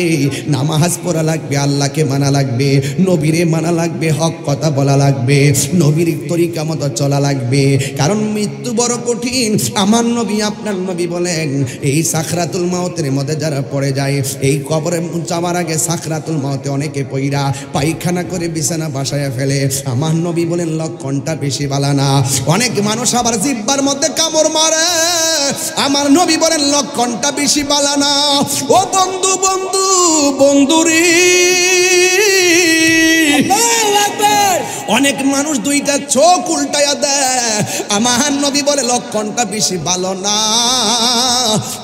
নামাজ পড়া লাগবে, আল্লাহকে মানা লাগবে, নবীরে মানা লাগবে, হক কথা বলা লাগবে, নবীর তরিকা মতো চলা লাগবে। কারণ মৃত্যু বড় কঠিন। আমার নবী, আপনার নবী বলেন, এই সাকরাতুল মাউতের মধ্যে যারা পড়ে যায়, এই কবরে যাওয়ার আগে সাকরাতুল মাউতে অনেকে পইরা পায়খানা করে বিছানা বাসায় ফেলে। আমার নবী বলেন লক্ষণটা বেশি বালা না। অনেক মানুষ আবার জিহ্বার মধ্যে কামড় মারে, আমার নবী বলেন লক্ষণটা বেশি বালা না। ও বন্ধু বন্ধু বন্ধুরি, আল্লাহু আকবার। অনেক মানুষ দুইটা চোখ উল্টায়া দেয়, আমার নবী বলে লক্ষণটা বেশি ভালো না।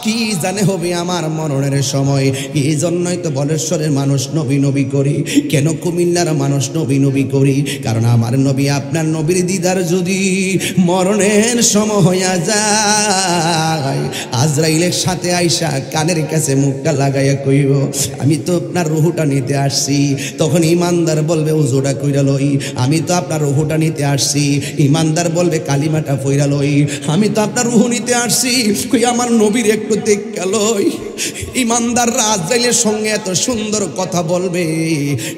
কি জানে হবে আমার মরণের সময়। এই জন্যই তো বলেশ্বরের মানুষ নবী নবী করি, কেন কুমিল্লার মানুষ নবী নবী করি? কারণ আমার নবী, আপনার নবীর দিদার যদি মরণের সময় হইয়া যায়, আজরাইলের সাথে আইসা কানের কাছে মুখটা লাগাইয়া কইব, আমি তো আপনার রুহুটা নিতে আসছি। তখন ইমানদার বলবে উজুটা কইরা লই, আমি তো আপনার রুহুটা নিতে আসছি। ইমানদার বলবে কালিমাটা পইরা লই, আমি তো আপনার রুহু নিতে আসছি। কই আমার নবীর একটু দেখা লই। ইমানদাররা আজরাইলের সঙ্গে এত সুন্দর কথা বলবে,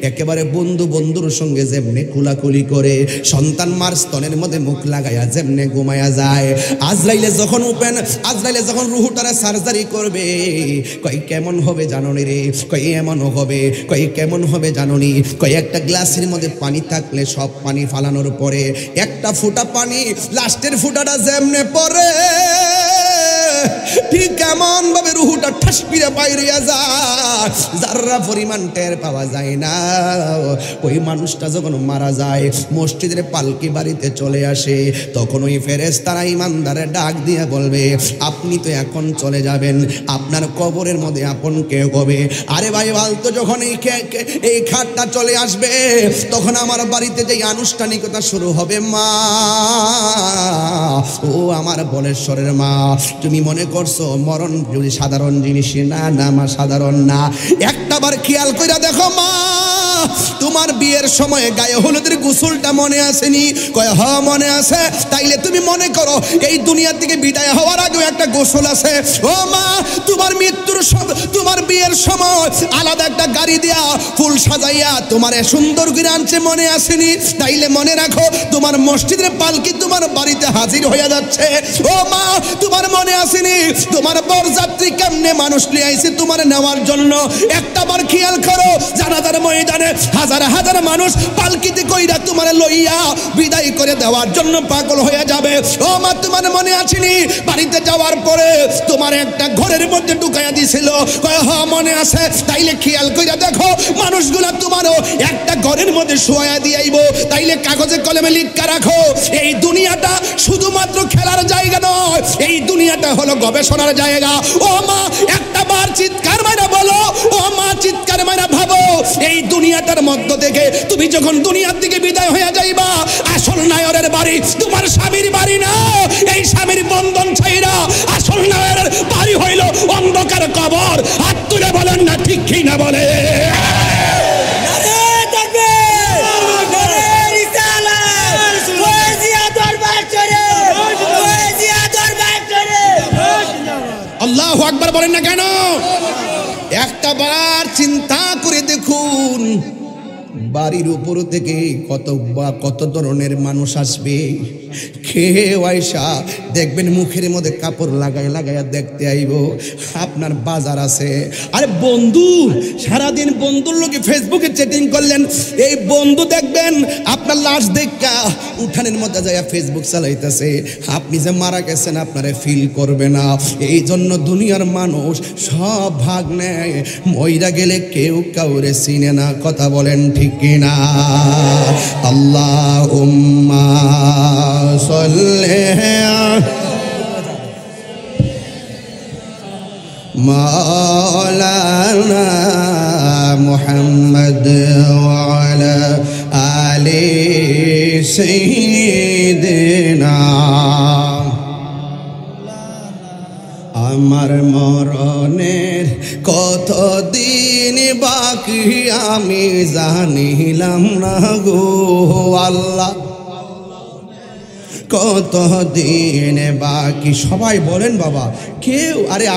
একেবারে বন্ধু বন্ধুর সঙ্গে যেমনে কুলাকুলি করে, সন্তান মার স্তনের মধ্যে মুখ লাগাইয়া যেমনে ঘুমায়া যায়। আজরাইলে যখন আজরাইলে যখন রুহুটারে সার্জারি করবে, কই কেমন হবে জাননি রে, কই এমন হবে, কই কেমন হবে জাননি, কই একটা গ্লাসের মধ্যে পানি থাকলে সব পানি ফালানোর পরে একটা ফুটা পানি, লাস্টের ফুটাটা যেমনে পড়ে, ঠিক কেমন ভাবে রুহুটা ঠাস পিড়ে বাইরে যায়, যারা পরিমাণ টের পাওয়া যায় না। ওই মানুষটা যখন মারা যায়, মসজিদের পালকি বাড়িতে চলে আসে, তখন ওই ফেরেশতারা ইমানদারে ডাক দিয়ে বলবে, আপনি তো এখন চলে যাবেন, আপনার কবরের মধ্যে আপন কে হবে? আরে ভাই বলতো, যখন এই খাটটা চলে আসবে, তখন আমার বাড়িতে যে আনুষ্ঠানিকতা শুরু হবে, মা ও আমার বলেশ্বরের মা, তুমি মনে করছো মরণ যদি সাধারণ জিনিস? না না মা, সাধারণ না। একটাবার খেয়াল কইরা দেখো মা, তোমার বিয়ের সময় গায়ে হলুদের গোসলটা মনে আসেনি? কয় হ মনে আছে। তাইলে তুমি মনে করো এই দুনিয়া থেকে বিদায় হওয়ার আগে একটা গোসল আছে। ও মা, তোমার মৃত্যুর তোমার বিয়ের সময় আলাদা একটা গাড়ি দিয়া ফুল সাজাইয়া তোমার সুন্দর করে আনছে, মনে আসেনি? তাইলে মনে রাখো, তোমার মসজিদের পালকি তোমার বাড়িতে হাজির হয়ে যাচ্ছে। ও মা, তোমার মনে আসেনি তোমার বরযাত্রী কেমনে মানুষ নিয়ে আইছে তোমার নেওয়ার জন্য? একটাবার খেয়াল করো, জানাজার ময়দানে হাজার হাজার মানুষ পালকিতে কইরা তোমার লইয়া বিদায় করে দেওয়ার জন্য পাগল হয়ে যাবে। ও মা, তোমার মনে আসেনি বাড়িতে যাওয়ার পরে তোমার একটা ঘরের মধ্যে ঢুকাইয়া দিছিল? কয় হ মনে আছে। তাইলে খেয়াল কইরা দেখো, মানুষগুলা তোমারও একটা ঘরের মধ্যে শোয়া দিয়াইব। তাইলে কাগজে কলমে লিখা রাখো, এই দুনিয়াটা শুধুমাত্র খেলার জায়গা নয়, এই দুনিয়াটা হলো গবেষণার জায়গা। ও মা, একটা বার চিৎকার মারা বলো, ও মা চিৎকার মারা ভাবো, এই দুনিয়াটার মধ্য থেকে তুমি যখন দুনিয়ার দিকে বিদায় হয়ে যাইবা, আসল নায়রের বাড়ি তোমার স্বামীর বাড়ি না। এই স্বামীর বন্ধন ছাইরা আসল নায়রের বাড়ি হইল অন্ধকার কবর। হাত তুলে বলেন না ঠিক কি না বলে? আল্লাহু আকবার বলেন না কেন? একটা বার চিন্তা করে দেখুন, বাড়ির উপর থেকে কত ধরনের মানুষ আসবে, কেউ আইসা দেখবেন মুখের মধ্যে কাপড় লাগাইয়া দেখতে আইব আপনার বাজার আছে। আরে বন্ধু, সারাদিন বন্ধুর লোকে ফেসবুকে চ্যাটিং করলেন, এই বন্ধু দেখবেন আপনার লাশ দেখা উঠানের মধ্যে যায় ফেসবুক চালাইতেছে, আপনি যে মারা গেছেন আপনারে ফিল করবে না। এই জন্য দুনিয়ার মানুষ সব ভাগ নেয়, মইরা গেলে কেউ কাউরে চিনে না। কথা বলেন ঠিক কিনা? আল্লাহুম্মা সাল্লি মাওলানা মুহাম্মদ ওয়া আলা আলি সাইয়্যিদিনা। আমার মরণের কত দিন বাকি আমি জানিলাম না গো আল্লাহ, কত দিন বাকি। সবাই বলেন বাবা কেউ, আরে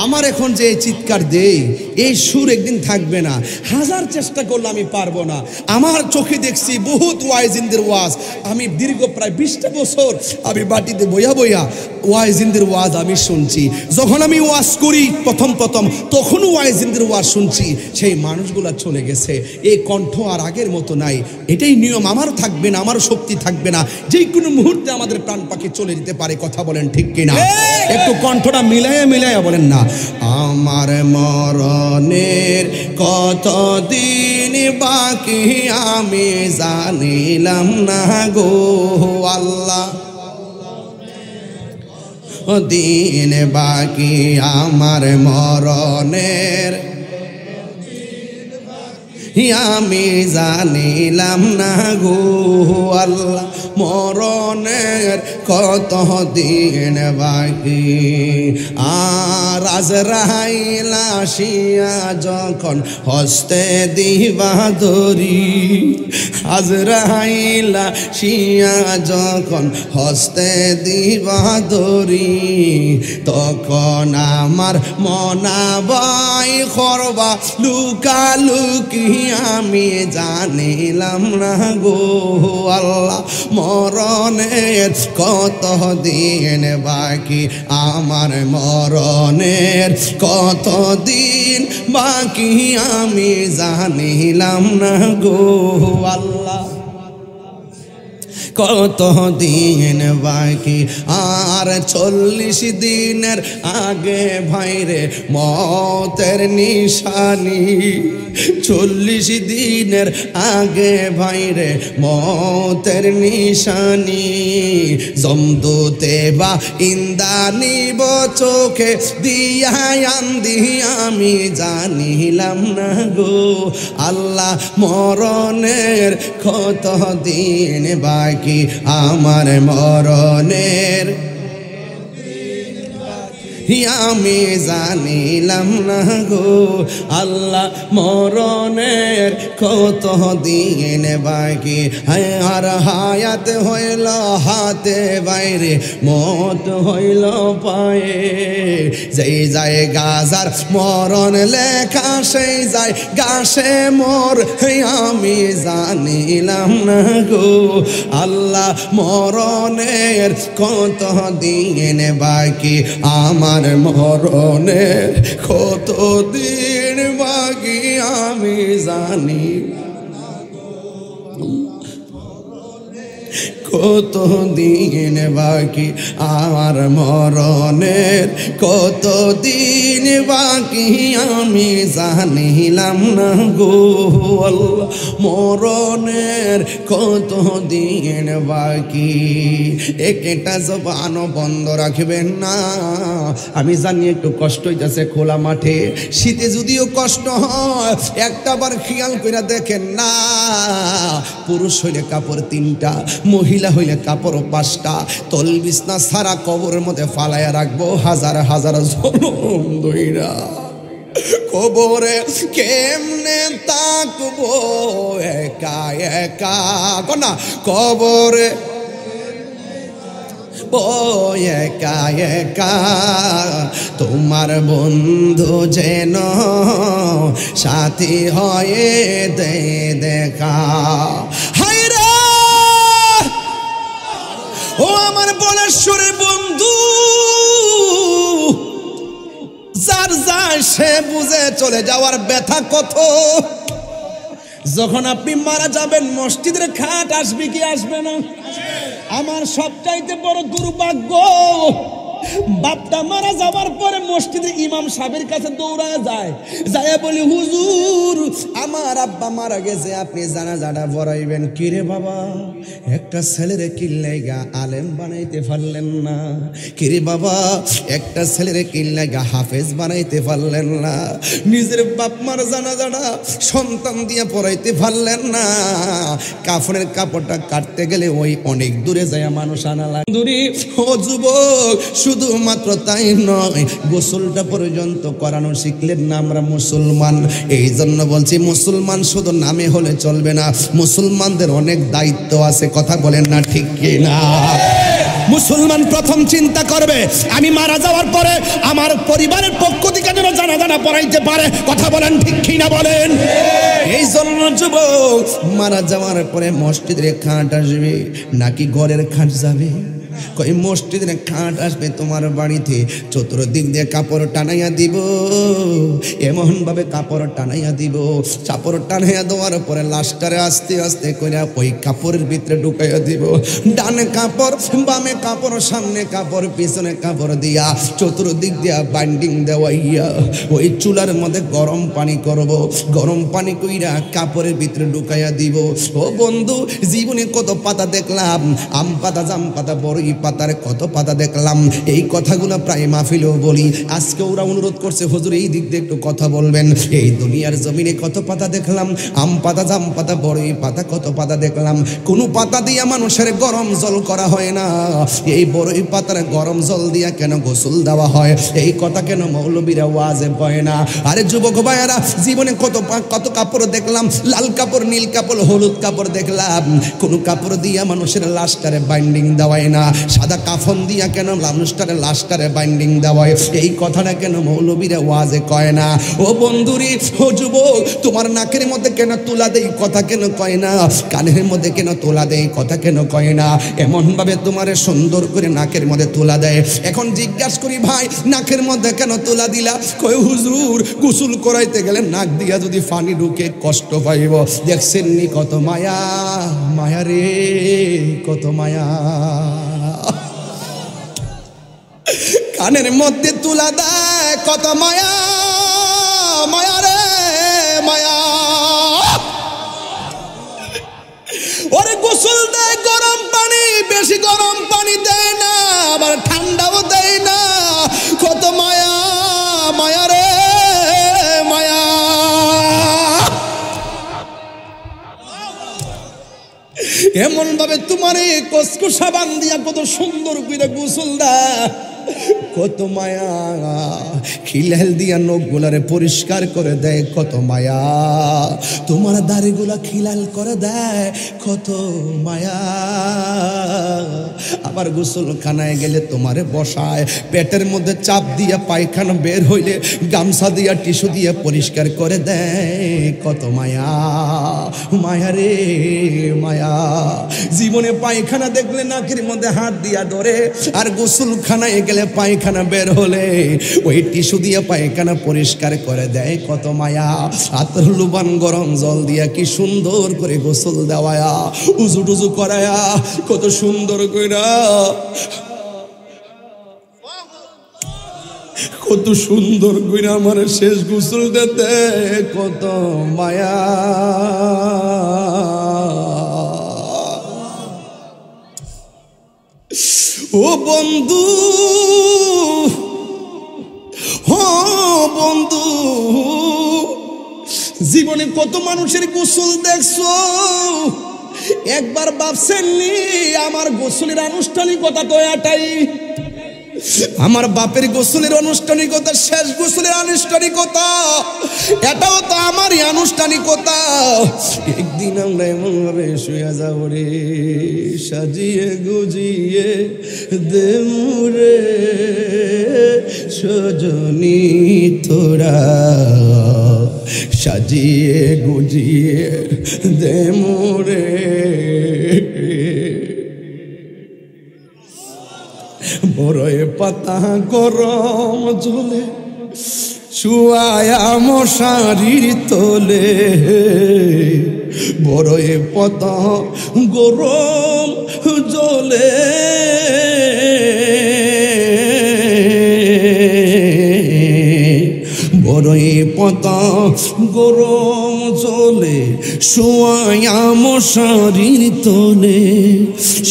আমার এখন যে চিৎকার দেই এই সুর একদিন থাকবে না, হাজার চেষ্টা করলে আমি পারবো না। আমার চোখে দেখছি বহুত ওয়াইজিনদের ওয়াজ, আমি দীর্ঘ প্রায় 20টা বছর আমি বাটিতে বইয়া ওয়াইজিনদের ওয়াজ আমি শুনছি। যখন আমি ওয়াজ করি প্রথম তখনও ওয়াইজিনদের ওয়াজ শুনছি, সেই মানুষগুলা চলে গেছে, এই কণ্ঠ আর আগের মতো নাই। এটাই নিয়ম, আমারও থাকবে না, আমারও শক্তি থাকবে না, যে কোনো মুহূর্তে আমাদের প্রাণ পাখি চলে যেতে পারে। কথা বলেন ঠিক কিনা? একটু কণ্ঠটা মিলাইয়া বলেন না। আমার মরণের কত দিন বাকি আমি জানিলাম না গো আল্লাহ, দিন বাকি আমার মরণের আমি জানিলাম না গো আল্লাহ, মরণের কত দিন বাকি। আর আজরাইল আসিয়া যখন হস্তে দিবা ধরি, আজরাইল আসিয়া যখন হস্তে দিবা ধরি, তখন আমার মনাবাই করবা লুকালুকি আমি জানিলাম না গো আল্লাহ, মরণের কত দিন বাকি আমার মরণের কত দিন বাকি আমি জানিলাম না গো আল্লাহ, কত দিন বাকি। আর 40 দিনের আগে ভাইরে মতের নিশানি, 40 দিনের আগে ভাইরে মতের নিশানি, জমদূতে বা ইন্দানিব চোখে দিয়া আন্দি আমি জানিলাম না গো আল্লাহ, মরণের কত দিন বাকি আমার মরণের আমি জানিলাম না গো আল্লাহ, মরণের কত দিন বাকি। আর হায়াত হইল হাতে বাইরে, মত হইল পায়ে, যেই যায় গাজার মরণ লেখা সেই যায় গাছে মোর আমি জানিলাম না গো আল্লাহ, মরণের কত দিন বাকি আমার মরণের কত দিন বাকি আমি জানি, কত দিন বাকি আমার মরণের কত দিন বাকি আমি জানিলাম না গো আল্লাহ, মরণের কত দিন বাকি। একটা জবানও বন্ধ রাখবেন না। আমি জানি একটু কষ্ট হইতেছে খোলা মাঠে, শীতে যদিও কষ্ট হয়, একটাবার খেয়াল করে দেখেন না, পুরুষ হইলে কাপড় 3টা, মহিলা হইলে কাপড় 5টা, তল বিছনা সারা কবরের মধ্যে ফালাইয়া রাখবো হাজার হাজার জনম দইরা। কবরে কেমনে তাকবো একা একা, না কবরে ও একা একা তোমার বন্ধু যেন সাথী হয়ে দে দেখা। হায় রে ও আমার বলেশ্বরের বন্ধু, যার যায় সে বুঝে চলে যাওয়ার ব্যথা কত। যখন আপনি মারা যাবেন মসজিদের খাট আসবে কি আসবে না? আমার সবচাইতে বড় দুর্ভাগ্য, বাপটা মারা যাবার পরে মসজিদে ইমাম সাহেবের কাছে দৌড়ায় যায়, যায় বলি হুজুর আমার আব্বা মারা গেছে, আপনি জানাজাটা পড়াইবেন। কিরে বাবা, একটা ছেলেরে কিল্লাইগা আলেম বানাইতে পারলেন না? কিরে বাবা, একটা ছেলেরে কিল্লাইগা হাফেজ বানাইতে পারলেন না? নিজের বাপ মার জানাজাটা সন্তান দিয়ে পড়াইতে পারলেন না? কাফনের কাপড়টা কাটতে গেলে ওই অনেক দূরে যায় মানুষ আনা লাগে। দূরে ও যুবক, শুধুমাত্র তাই নয়, গোসলটা পর্যন্ত করানো শিখলেন না আমরা মুসলমান। এই জন্য বলছি মুসলমান শুধু নামে হলে চলবে না, মুসলমানদের অনেক দায়িত্ব আছে। কথা বলেন না ঠিক কি না? মুসলমান প্রথম চিন্তা করবে আমি মারা যাওয়ার পরে আমার পরিবারের পক্ষ থেকে যেন জানাজানা পড়াইতে পারে। কথা বলেন ঠিক কি না বলেন? এই জন্য যুবক, মারা যাওয়ার পরে মসজিদের খাট আসবে নাকি ঘরের খাট যাবে? কই মসজিদের খাট আসবে তোমার বাড়িতে, চতুর্দিক দিয়ে কাপড় টানাইয়া দিব, এমন ভাবে কাপড় টানাইয়া দিব, কাপড় টানাইয়া দেওয়ার পরে লাস্টারে আস্তে আস্তে করে ওই কাপড়ের ভিতরে ঢুকাইয়া দিব। ডানে কাপড়, বামে কাপড়, সামনে কাপড়, পিছনে কাপড় দিয়া চতুর্দিক দিয়া বাইন্ডিং দেওয়াইয়া ওই চুলার মধ্যে গরম পানি করব, গরম পানি কইরা কাপড়ের ভিতরে ঢুকাইয়া দিব। ও বন্ধু, জীবনে কত পাতা দেখলাম, আম পাতা, জাম পাতা, বড়ই পাতার কত পাতা দেখলাম। এই কথাগুলো প্রায় মাহফিলেও বলি। আজকে ওরা অনুরোধ করছে হুজুর এই দিক দিয়ে একটু কথা বলবেন। এই দুনিয়ার জমিনে কত পাতা দেখলাম, আম পাতা, জাম পাতা, বড়ই পাতা, কত পাতা দেখলাম। কোনো পাতা দিয়া মানুষের গরম জল করা হয় না। এই বড়ই পাতার গরম জল দিয়া কেন গোসল দেওয়া হয়? এই কথা কেন মৌলবীরা ওয়াজে বলে না? আরে যুবক ভাইয়ারা, জীবনে কত কাপড় দেখলাম, লাল কাপড়, নীল কাপড়, হলুদ কাপড় দেখলাম। কোনো কাপড় দিয়া মানুষের লাশটারে বাইন্ডিং দেওয়ায় না। সাদা কাফন দিয়া কেন মানুষটারে লাশটারে বাইন্ডিং দেওয়ায়? এই কথাটা কেন মৌলবীরা ওয়াজে কয় না? ও বন্ধুরি, ও যুবক, তোমার নাকের মধ্যে কেন তুলা দেই কথা কেন কয় না? কানের মধ্যে কেন তুলা দেই কথা কেন কয় না? এমন ভাবে তোমারে সুন্দর করে নাকের মধ্যে তুলা দেয়। এখন জিজ্ঞাসা করি ভাই, নাকের মধ্যে কেন তুলা দিলা? কই হুজুর, গোসল করাইতে গেলে নাক দিয়া যদি পানি ঢুকে কষ্ট পাইব। দেখছেন নি কত মায়া, মায়া রে কত মায়া। কানের মধ্যে তুলা দেয় কত মায়া, মায়া রে মায়া। ওরে গোসল দেয় গরম পানি, বেশি গরম পানি দেয় না, আবার ঠান্ডাও দেয় না। কত মায়া, মায়া রে মায়া। এমন ভাবে তোমার এই কসকো সাবান দিয়া কত সুন্দর করে গোসল দেয়, কত মায়া। খিলাল দিয়া নখগুলারে পরিষ্কার করে দেয়, কত মায়া। তোমার দাড়িগুলা খিলাল করে দেয়, কত মায়া। আবার গোসলখানায় গেলে তোমারে বসায়, পেটের মধ্যে চাপ দিয়া পায়খানা বের হইলে গামছা দিয়া টিস্যু দিয়ে পরিষ্কার করে দেয়, কত মায়া, মায়া রে মায়া। জীবনে পায়খানা দেখলে নাকের মধ্যে হাত দিয়া ধরে, আর গোসলখানায় গেলে পায়খানা বের হলে ওই টিস্যু দিয়ে পায়খানা পরিষ্কার করে দেয়, কত মায়া। আতর লুবান গরম জল দিয়া কি সুন্দর করে গোসল দেওয়ায়া, উজু টুজু করায়া কত সুন্দর কইরা, কত সুন্দর কইরা আমার শেষ গোসল দিতে, কত মায়া। ও বন্ধু, ও বন্ধু, জীবনে কত মানুষের গোসল দেখছো, একবার ভাবছেননি আমার গোসলের আনুষ্ঠানিকতা তো এটাই? আমার বাপের গোসলের আনুষ্ঠানিকতা, শেষ গোসলের আনুষ্ঠানিকতা, এটাও তো আমারই আনুষ্ঠানিকতা। একদিন আমরা এমন ভাবে শুয়ে যাব রে, সাজিয়ে গুজিয়ে দে মোরে সজনী তোরা, সাজিয়ে গুজিয়ে দে মোরে। বড়ই পাতা গরম জলে শুয়ায়া মশারির তোলে, বড়ই পাতা গরম জলে বড়ই পাতা গরম জলে শুয়ায়া মশারির তোলে,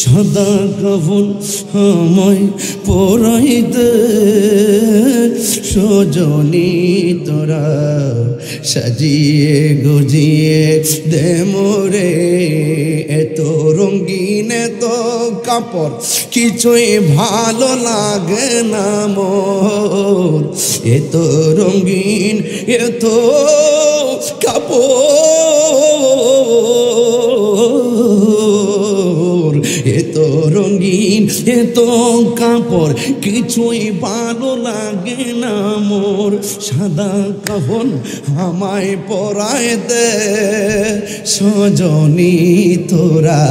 সাদা কাফন আমায় পরাই দে সজনী তোরা, সাজিয়ে গুজিয়ে দে মোরে। এত রঙিন এত কাপড় কিছুই ভালো লাগে না মোর, এত রঙিন এত কাপড়, এত রঙিন এত কাপড় কিছুই ভালো লাগে না মোর, সাদা কাফন আমায় পরায় দে সজনী তোরা,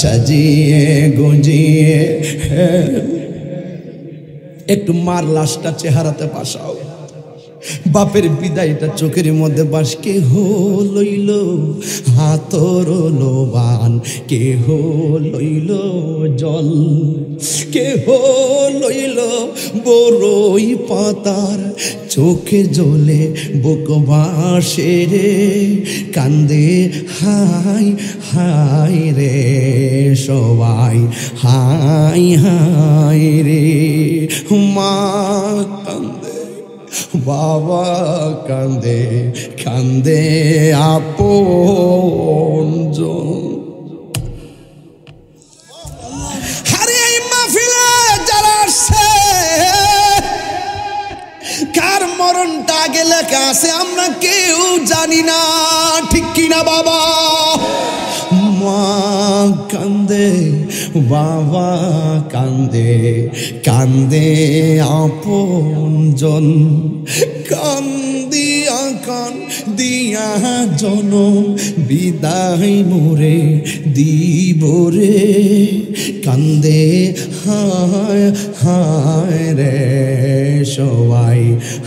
সাজিয়ে গুজিয়ে। একটু মার লাশটা চেহারাতে পাশাও, বাপের বিদায়টা চোখের মধ্যে বাস। কেহ লইল হাতর লোবান, কেহ লইল জল, কেহ লইল বড়ই পাতার, চোখে জ্বলে বুক বাসে রে, কান্দে হাই হাই রে সবাই, হাই হাই রে। মা কান্দে, বাবা কান্দে, কান্দে আপনজন। আরে এই মাহফিলে যারা আসছে, কার মরণটা আগে লেখা আছে আমরা কেউ জানি না, ঠিক কিনা বাবা? মা কান্দে, বাবা কান্দে, কান্দে আপনজন, কান্দিয়া কান্দিয়া জনম বিদায় মোরে দিব রে, কান্দে হায় হায় রে সবাই,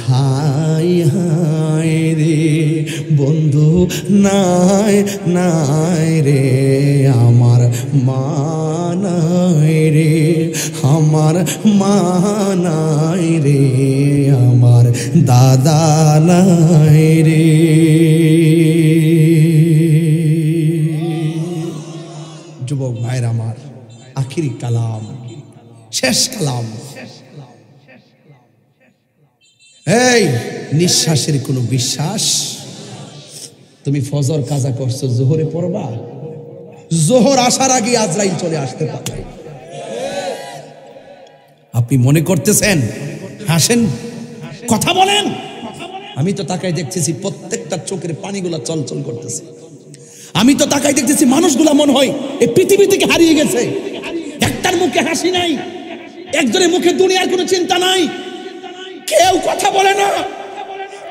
হাই হায় রে। বন্ধু নাই নাই রে আমার মা নাই রে, আমার মা নাই রে, আমার দাদা নাই রে। যুবক ভাইরা আমার, আখিরি কালাম, শেষ কালাম। এই নিঃশ্বাসের কোনো বিশ্বাস? তুমি ফজর কাজা করছো, জোহরে পড়বা, জোহর আসার আগে আজরাইল চলে আসতে পারে। আপনি মনে করতেছেন, হাসেন, কথা বলেন, আমি তো তাকাই দেখতেছি প্রত্যেকটা চোখের পানিগুলা চলচল করতেছে। আমি তো তাকাই দেখতেছি মানুষগুলা মনে হয় এই পৃথিবী থেকে হারিয়ে গেছে। একটার মুখে হাসি নাই, একজনের মুখে দুনিয়ার কোনো চিন্তা নাই, কেউ কথা বলে না,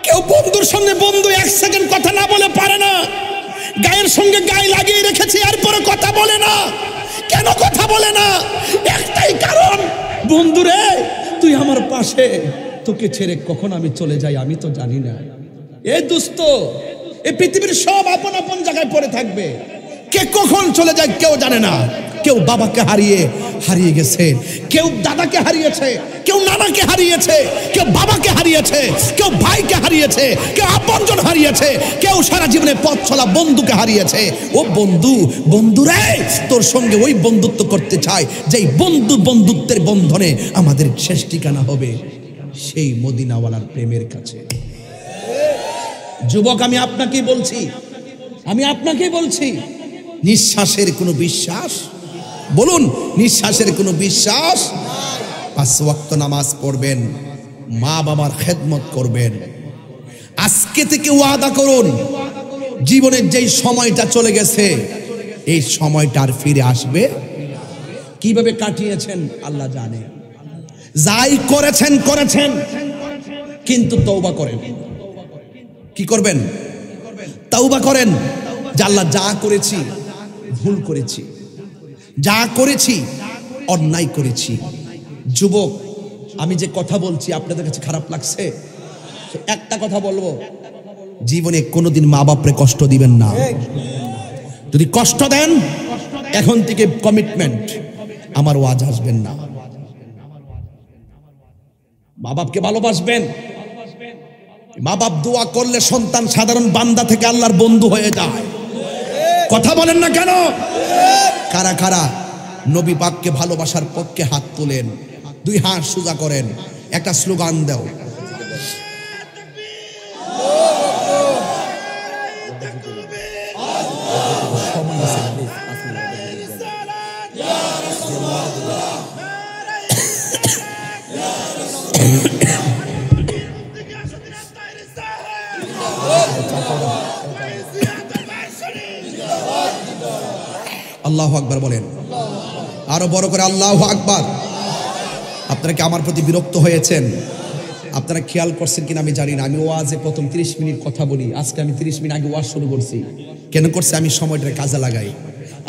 কেউ বন্ধুর সঙ্গে বন্ধু এক সেকেন্ড কথা না বলে পারে না, গায়ের সঙ্গে গায়ে লাগিয়ে রেখেছে এরপরে কথা বলে না। কেন কথা বলে না? একটাই কারণ, বন্ধুরে তুই আমার পাশে, তোকে ছেড়ে কখন আমি চলে যাই আমি তো জানি না। এ দোস্ত, এই পৃথিবীর সব আপন আপন জায়গায় পড়ে থাকবে, কে কখন চলে যায় কেউ জানে না। কেউ বাবাকে হারিয়ে গেছে, কেউ দাদাকে হারিয়েছে, কেউ নানাকে হারিয়েছে, কেউ বাবাকে হারিয়েছে, কেউ ভাইকে হারিয়েছে, কেউ আপনজন হারিয়েছে, কেউ সারা জীবনে পথ চলা বন্ধুকে হারিয়েছে। ও বন্ধু, বন্ধুরে তোর সঙ্গে ওই বন্ধুত্ব করতে চাই যেই বন্ধুত্বের বন্ধনে আমাদের শেষ ঠিকানা হবে সেই মদিনাওয়ালার প্রেমের কাছে। যুবক, আমি আপনাকেই বলছি, নিঃশ্বাসের কোনো বিশ্বাস, বলুন নিঃশ্বাসের কোনো বিশ্বাস? 5 ওয়াক্ত নামাজ পড়বেন, মা বাবার খেদমত করবেন। আজকে থেকে ওয়াদা করুন, জীবনের যেই সময়টা চলে গেছে এই সময়টা আর ফিরে আসবে। কিভাবে কাটিয়েছেন আল্লাহ জানে, যাই করেছেন করেছেন, কিন্তু তওবা করেন। কি করবেন? তওবা করেন যে আল্লাহ যা করেছি ভুল করেছি, যা করেছি অন্যায় করেছি। যুবক, আমি যে কথা বলছি আপনাদের কাছে খারাপ লাগছে? একটা কথা বলবো, জীবনে কোনোদিন মা বাপরে কষ্ট দিবেন না। যদি কষ্ট দেন, এখন থেকে কমিটমেন্ট, আমার ওয়াজ আসবেন না। মা বাপকে ভালোবাসবেন। মা বাপ দোয়া করলে সন্তান সাধারণ বান্দা থেকে আল্লাহর বন্ধু হয়ে যায়। কথা বলেন না কেন? কারা কারা নবী পাককে ভালোবাসার পক্ষে হাত তোলেন, 2 হাত সোজা করেন, একটা স্লোগান দাও। আল্লাহু আকবার বলেন, আরো বড় করে আল্লাহু আকবার। আপনারা কি আমার প্রতি বিরক্ত হয়েছেন? আপনারা খেয়াল করছেন কিনা আমি জানি না, আমি ওয়াজে প্রথম 30 মিনিট কথা বলি। আজকে আমি 30 মিনিট আগে ওয়াজ শুরু করছি। কেন করছি? আমি সময়টা কাজে লাগাই।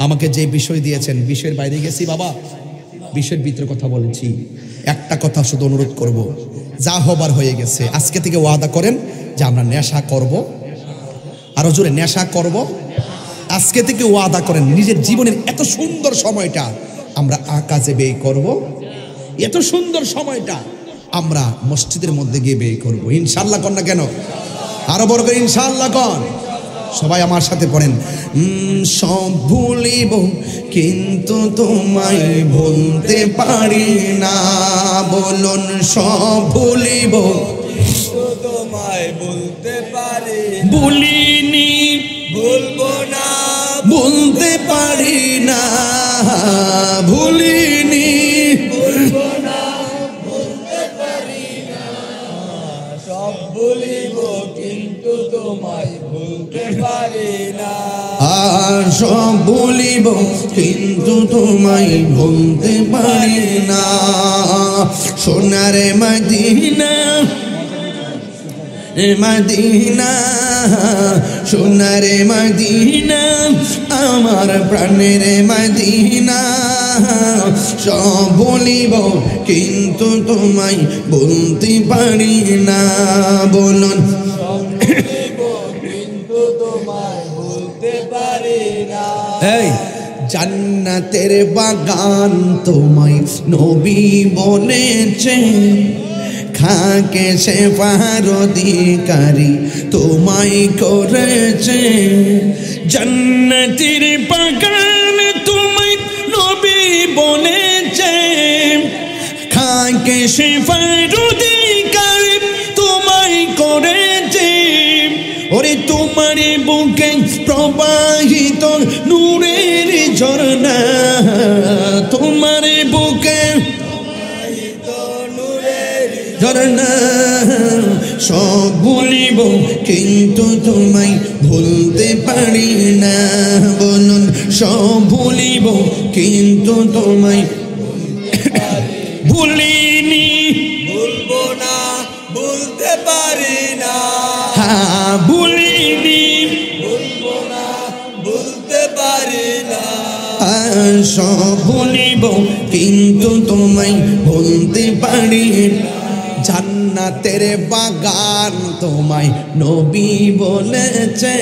আমাকে যে বিষয় দিয়েছেন, বিষয়ের বাইরে গেছি বাবা, বিষয়ের ভিতরে কথা বলেছি। একটা কথা শুধু অনুরোধ করব, যা হবার হয়ে গেছে। আজকে থেকে ওয়াদা করেন যে আমরা নেশা করব, আরো জোরে নেশা করব। আজকে থেকে ওয়াদা করেন নিজের জীবনের এত সুন্দর সময়টা আমরা কাজে ব্যয় করব, এত সুন্দর সময়টা আমরা মসজিদের মধ্যে গিয়ে ব্যয় করব। ইনশাআল্লাহ কন না কেন? আরো বড় করে ইনশাআল্লাহ কন। সবাই আমার সাথে পড়েন, সব ভুলিব কিন্তু তোমায় ভুলতে পারি না। বলুন, সব ভুলিব কিন্তু তোমায় বলতে পারি, ভুলিনি, ভুলবো না, বলতে পারি না, ভুলিনি, ভুলবো না, বলতে পারি না। সব ভুলিব কিন্তু তোমায় ভুলতে পারি না। আর সব ভুলিব কিন্তু তোমায় ভুলতে পারি না। সোনারে মদিনা, মদিনা, সোনারে মদিনা, আমার প্রাণের মদিনা। সব ভুলিব কিন্তু তোমায় বলতে পারি না। বলুন, কিন্তু তোমায় বলতে পারি না। এই জান্নাতের বাগান তোমায় নবী বলেছে, খাকে সে পার অধিকারী তোমায় করেছে। জান্নাতের বাগান তোমায় নবী বলেছে, খাকে সে পার অধিকারী তোমায় করেছে। ওরে তোমার বুকে প্রবাহিত নূরের ঝর্ণা, তোমার বুকে ঝর্ণা। সব ভুলিব কিন্তু তোমায় ভুলতে পারি না। বলুন, সব ভুলিব কিন্তু তোমায় ভুলিনি, ভুলবো না, বলতে পারি না। হ্যাঁ ভুলিনি, ভুলবো না, বলতে পারি না। সব ভুলিব কিন্তু তোমায় ভুলতে পারি না। জান্নাতের বাগান তোমায় নবী বলেছে,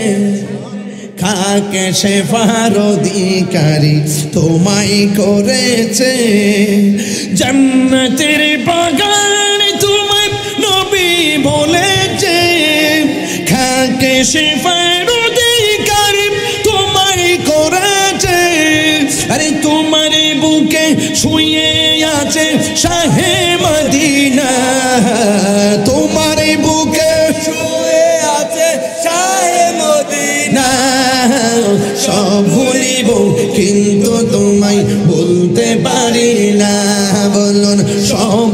খাকে সে পার অধিকারী তোমায় করেছে। জান্নাতের বাগান তোমায় নবী বলেছে, খাকে সে পার অধিকারী তোমায় করেছে। আরে তোমার বুকে শুয়ে আছে শাহে মদিনা, তোমার বুকে শুয়ে আছে শাহে মদিনা। সব ভুলিব কিন্তু তোমায় বলতে পারি না। বলুন, সব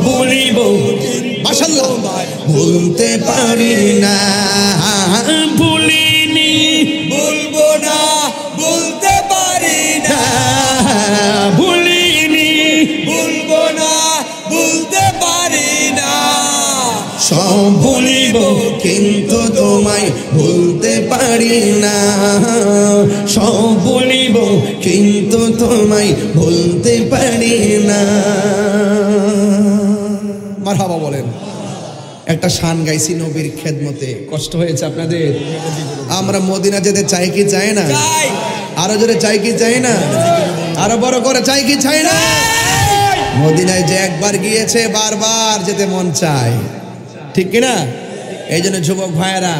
পারি না, সব বলিব কিন্তু তোমায় ভুলতে পারি না। মারহাবা বলেন। একটা শান গাইছি নবীর খেদমতে, কষ্ট হয়েছে আপনাদের? আমরা মদিনা যেতে চাই কি চাই না? আরো জোরে চাই কি চাই না? আরো বড় করে চাই কি চাই না? মদিনায় যে একবার গিয়েছে বারবার যেতে মন চায়, ঠিক কিনা? এই জন্য যুবক ভাইয়েরা,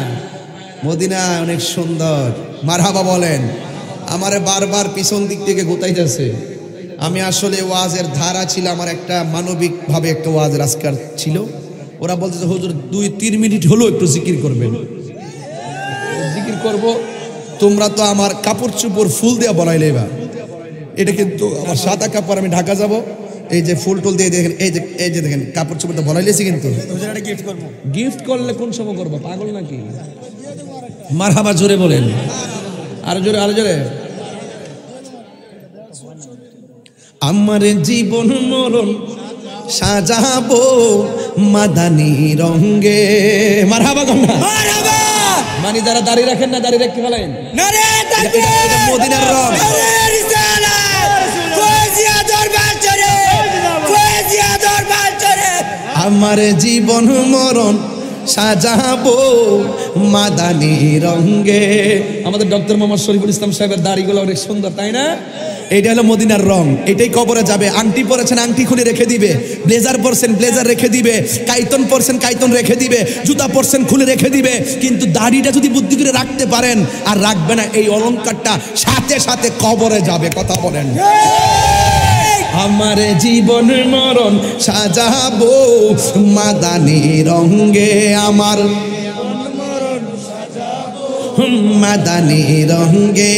মদিনা অনেক সুন্দর। মারহাবা বলেন। আমারে বারবার পিছন দিক থেকে গোতাইতেছে। আমি আসলে ওয়াজের ধারা ছিল, আমার একটা মানবিক ভাবে একটা ওয়াজের আজকার ছিল। ওরা বলতেছে হুজুর 2-3 মিনিট হলো একটু জিকির করবেন। জিকির করব, তোমরা তো আমার কাপড় চুপড় ফুল দেওয়া বলাইলে বা এটা কিন্তু আমার সাদা কাপড়, আমি ঢাকা যাব, এই যে ফুল টুল দিয়ে দেখেন, এই যে দেখেন কাপড় চুপড় তো বলাইলেছি, কিন্তু গিফট করলে কোন সময় করবো? পাগল নাকি? মারহাবা জোরে বলেন, আরো জোরে, আরো জোরে। আমার জীবন মরণ সাজাবো মাদানি রঙে। মারহাবা কন্যা, মারহাবা। মানে যারা দাঁড়িয়ে রাখেন না, দাঁড়িয়ে রাখতে বলেন এটা মদিনার রং। আমার জীবন মরণ সাজাবো মাদানি রঙে। আমাদের ডক্টর মোহাম্মদ শরীফুল ইসলাম সাহেবের দাড়িগুলো অনেক সুন্দর, তাই না? এটা হলো মদিনার রং, এটাই কবরে যাবে। আংটি পরেছেন, আংটি খুলে রেখে দিবে। ব্লেজার পরছেন, ব্লেজার রেখে দিবে। কাইতন পরছেন, কাইতন রেখে দিবে। জুতা পরছেন, খুলে রেখে দিবে। কিন্তু দাড়িটা যদি বুদ্ধি করে রাখতে পারেন, আর রাখবে না, এই অলংকারটা সাথে সাথে কবরে যাবে। কথা বলেন। আমার জীবন মরণ সাজাবো মাদানি রঙে, আমার মাদানি রঙে।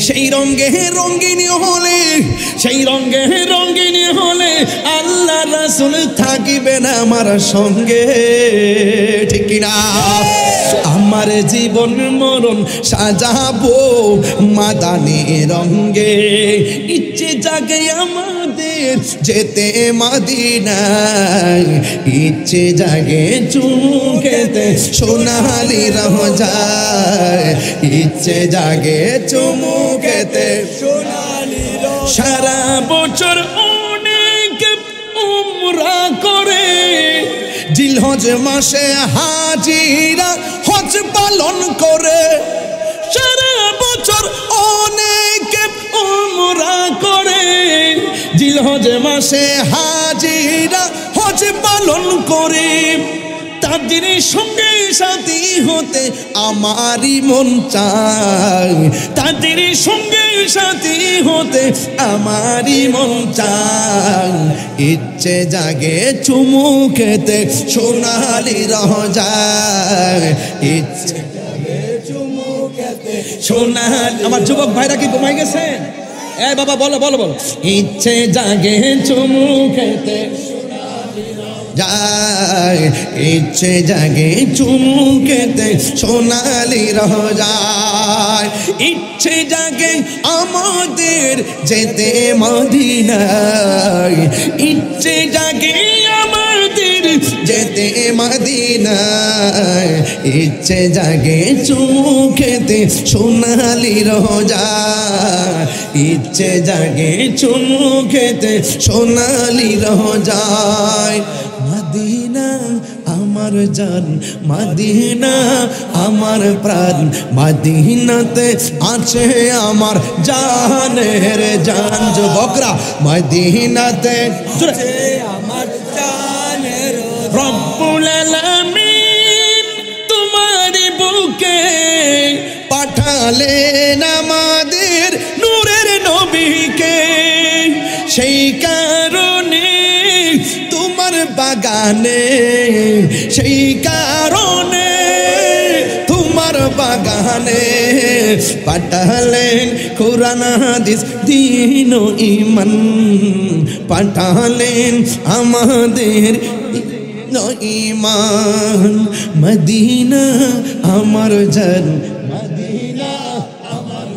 সেই রঙে রঙিনী হলে, সেই রঙে রঙিনী হলে আল্লাহ রাসূল থাকিবেন আমার সঙ্গে, ঠিক কিনা? আমার জীবন মরণ সাজাবো মাদানি রঙে। ইচ্ছে জাগে আমাদের যেতে মদিনায়, ইচ্ছে জাগে চুমু খেতে সোনালি রোজায়, ইচ্ছে জাগে চুমু খেতে সোনালি রোজায়। সারা বছর অনেক উমরা করে, জিলহজ মাসে হাজিরা হজ পালন করে। সারা বছর অনেক উমরা করে, জিলহজ মাসে হাজিরা হজ পালন করে। তাদের সঙ্গে সাথী হতে আমারই মন চায়, তাদের সঙ্গে সাথী হতে আমারই মন চায়। ইচ্ছে জাগে চুমু খেতে সোনালি রোজায়, ইচ্ছে জাগে চুমু খেতে সোনালি। আমার যুবক ভাইরা কি ঘুমাই গেছে? এ বাবা বলো বলো বলো। ইচ্ছে জাগে চুমু খেতে যায়, ইচ্ছে জাগে চুমু খেতে সোনালি রোজায়। ইচ্ছে জাগে আমাদের যেতে মদিনায়, ইচ্ছে জাগে আমাদের যেতে মদিনায়। ইচ্ছে জাগে চুমু খেতে সোনালি রোজায়, ইচ্ছে জাগে চুমু খেতে সোনালি রোজায়। মদিনা আমার জান, মদিনা আমার প্রাণ, মদিনাতে আছে আমার জানের জান। যুবকরা, মদিনাতে আছে আমার জানের। রব্বুল আলামিন তোমার বুকে পাঠালেন আমাদের নূরের নবীকে, সেই কারণে তোমার বাগানে, সেই কারণে তোমার বাগানে পাঠালেন কোরআন হাদিস দ্বীন ও ঈমান, পাঠালেন আমাদের দ্বীন ও ঈমান। মদিনা আমার জান, মদিনা আমার,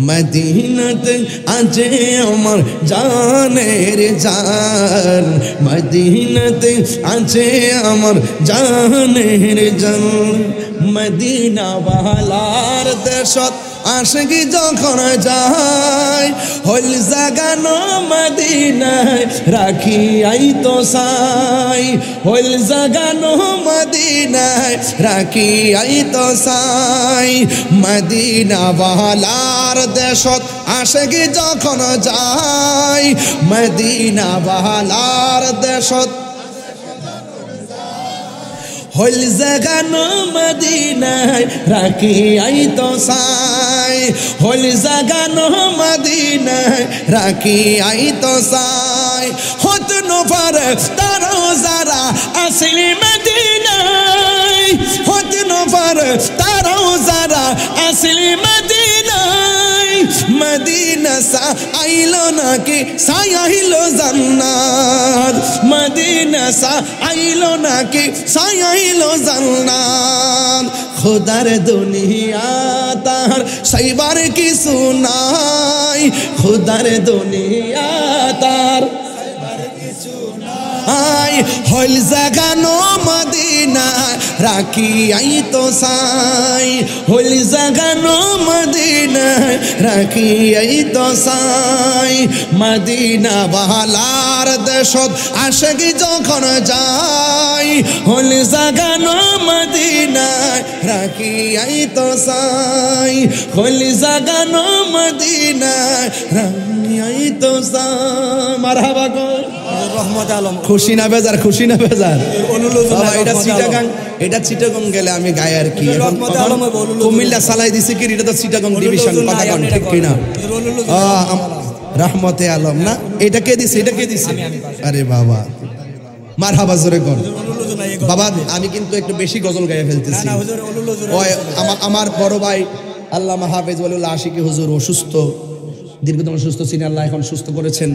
মদিনাতে আছে আমার জানের জান, মদিনাতে আছে আমার জানের জান। মদিনা ওয়ালার দেশত আশিকি যখন যায় হল জাগানো মদিনায় রাখি আই তো সাই হল জাগানো মদিনায় রাখি আই তো সাই মদিনা ওয়ালার দেশত আশিকি যখন যায় মদিনা ওয়ালার দেশত হল জাগানো মদিনায় রাখি আই তো সাই হল জাগানো মদিনায় রাখি আই তো সাই হত নফর তারো যারা আসলি মদিনায় হত নফর তারো যারা আসলি মদিনায় মদিনা সা আইলো নাকি সাই আইলো জান্নাত মদিনা সা আইলো নাকি সাই আইলো জান্নাত খুদার দুনিয়া তার সাইবার কিছু নাই খুদার দুনিয়া তার আই হল জাগানো মদিনা রাখি আই তো সাই হল জাগানো মদিনা রাখি আই তো সাই মদিনা ওয়ালার দেশত আশিকি যখন যায় হল জাগানো মদিনা রাখি আই তো সাই হল জাগানো মদিনা রাখি আই তো সাই মারহাবা গো রহমত আলম খুশি না বেজার খুশি না বেজার এটা চিটাগাং এটা চিটাগাং গেলে আমি গাই আর কি কুমিল্লা চালাই দিছি কি এটা তো চিটাগাং ডিভিশন কথা কোন ঠিক কি না রহমতে আলম না এটা কে দিছে আরে বাবা মারহাবা জোরে কর বাবা আমি কিন্তু একটু বেশি গজল গায়ে ফেলতেছি ওই আমার বড় ভাই আল্লামা হাফেজ ওয়ালিউল্লাহ আশিকি হুজুর অসুস্থ দীর্ঘতম সুস্থ ছিলেন আল্লাহ এখন সুস্থ করেছেন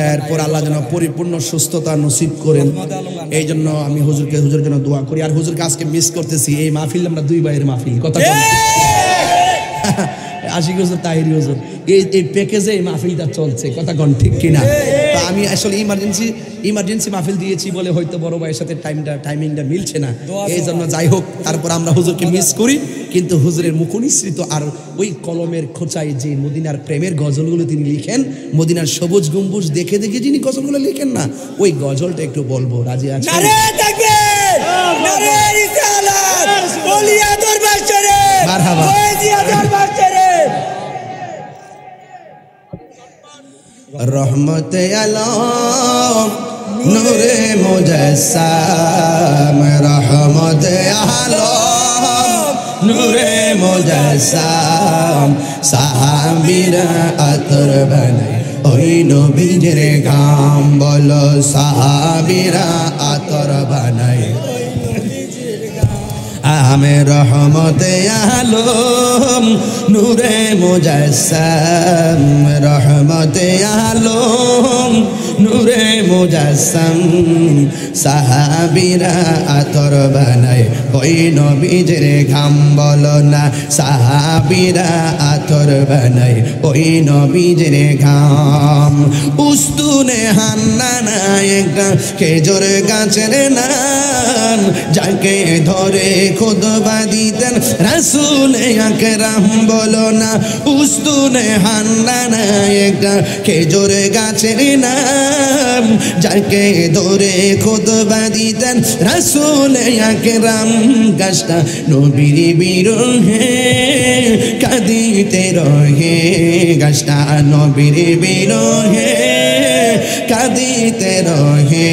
এরপর আল্লাহ যেন পরিপূর্ণ সুস্থতা নসিব করেন এই জন্য আমি হুজুর জন্য দোয়া করি আর হুজুরকে আজকে মিস করতেছি এই মাহফিল আমরা দুই ভাইয়ের মাহফিল কথা আশিক হুজুর তাহিরি হুজুর এই প্যাকেজে এই মাহফিলটা চলছে কথা কোন ঠিক কিনা তো আমি আসলে ইমার্জেন্সি মাহফিল দিয়েছি বলে হয়তো বড় ভাইয়ের সাথে টাইমিংটা মিলছে না এই জন্য যাই হোক তারপর আমরা হুজুরকে মিস করি কিন্তু হুজুরের মুখনিসৃত আর ওই কলমের খোঁচায় যে মদিনার প্রেমের গজলগুলো তিনি লিখেন মদিনার সবুজ গম্বুজ দেখে দেখে যিনি গজলগুলো লিখেন না ওই গজলটা একটু বলবো রাজি আছেন নারে তাকবীর নারে রিসালাত বলিয়া দরবার শরীফ মারহাবা বলিয়া দরবার শরীফ রহমতে আলম নূরে মুজাসসাম রহমতে আলম নূরে মুজাসসাম সাহাবীরা আতর বানায় ওই নবীর ঘাম বলো সাহাবীরা আতর বানায় আমি রহমতে আলম নূরে মুজাসসাম রহমতে আলম নূরে মুজাসসাম সাহাবীরা আতর বানায় ওই নবীর ঘাম বলো না সাহাবীরা আতর বানায় ওই নবীর ঘাম উস্তুনে হান্নানা একটা খেজুর গাছের নাম যাকে ধরে খুতবা দিতেন রাসূল আকরাম বলো না উস্তুনে হান্নানা একটা খেজুর গাছের নাম যাকে ধরে খুতবা দিতেন রাসূল আকরাম গাছটা নবীর বিরহে কাঁদিতে রহে গাছটা নবীর বিরহে কাঁদিতে রহে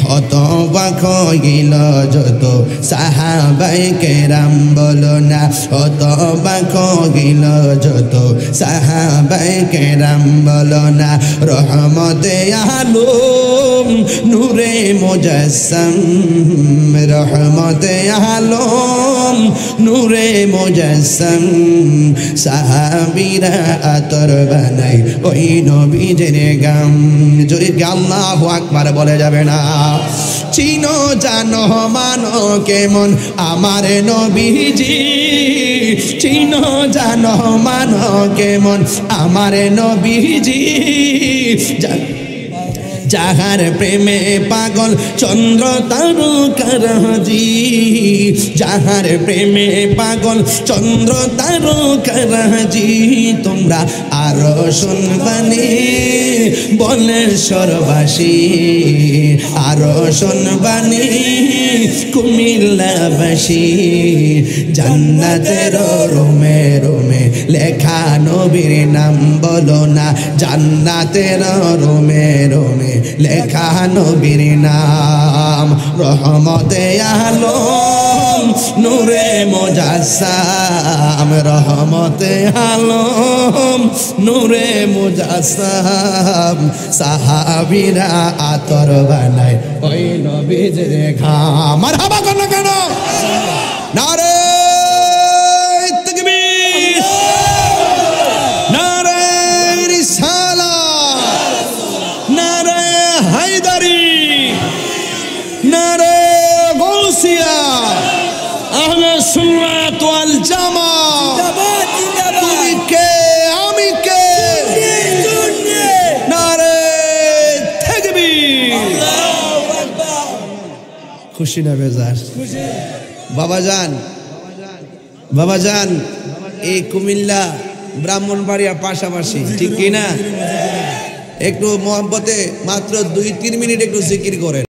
হতবাক হইল যত সাহাবায়ে কেরাম বলো না হতবাক হইল যত সাহাবায়ে কেরাম বলো না রহমতে আলম নূরে মুজাসসাম রহমতে আলম নূরে মুজাসসাম সাহাবীরা আতর বানাই ওই নবীর গাম জোরে আল্লাহু আকবার বলে যাবে না চিনো জানো মানো কেমন আমার নবীজি চিনো জানো মানো কেমন আমার নবীজি যাহার প্রেমে পাগল চন্দ্র তারকারাজি, যাহার প্রেমে পাগল চন্দ্র তারকারাজি। তোমরা আরো শুনবানি বলেশ্বরবাসী, আরো শুনবানি কুমিল্লাবাসী। জান্নাতের রোমে রোমে লেখা নবীর নাম বলো না, জান্নাতের রোমে রোমে লেখা নবীর নাম। রহমতে আলম নূরে মুজাসসাম, রহমতে আলম নূরে মুজাসসাম। সাহাবীরা আতর বানায় ওই নবীর ঘাম। মারহাবা কেন কেন? নারে তাকবীর, নারে রিসালাত, নারে হায়দারি, নারে গাউসিয়া, আহলে সুন্নাত ওয়াল জামাত। তুমি কে আমি কে? নারে তাকবীর। খুশি না বেজার? বাবাজান, বাবাজান, এই কুমিল্লা ব্রাহ্মণবাড়িয়া পাশাপাশি, ঠিক কিনা? একটু মোহাব্বতে মাত্র 2-3 মিনিট একটু জিকির করেন।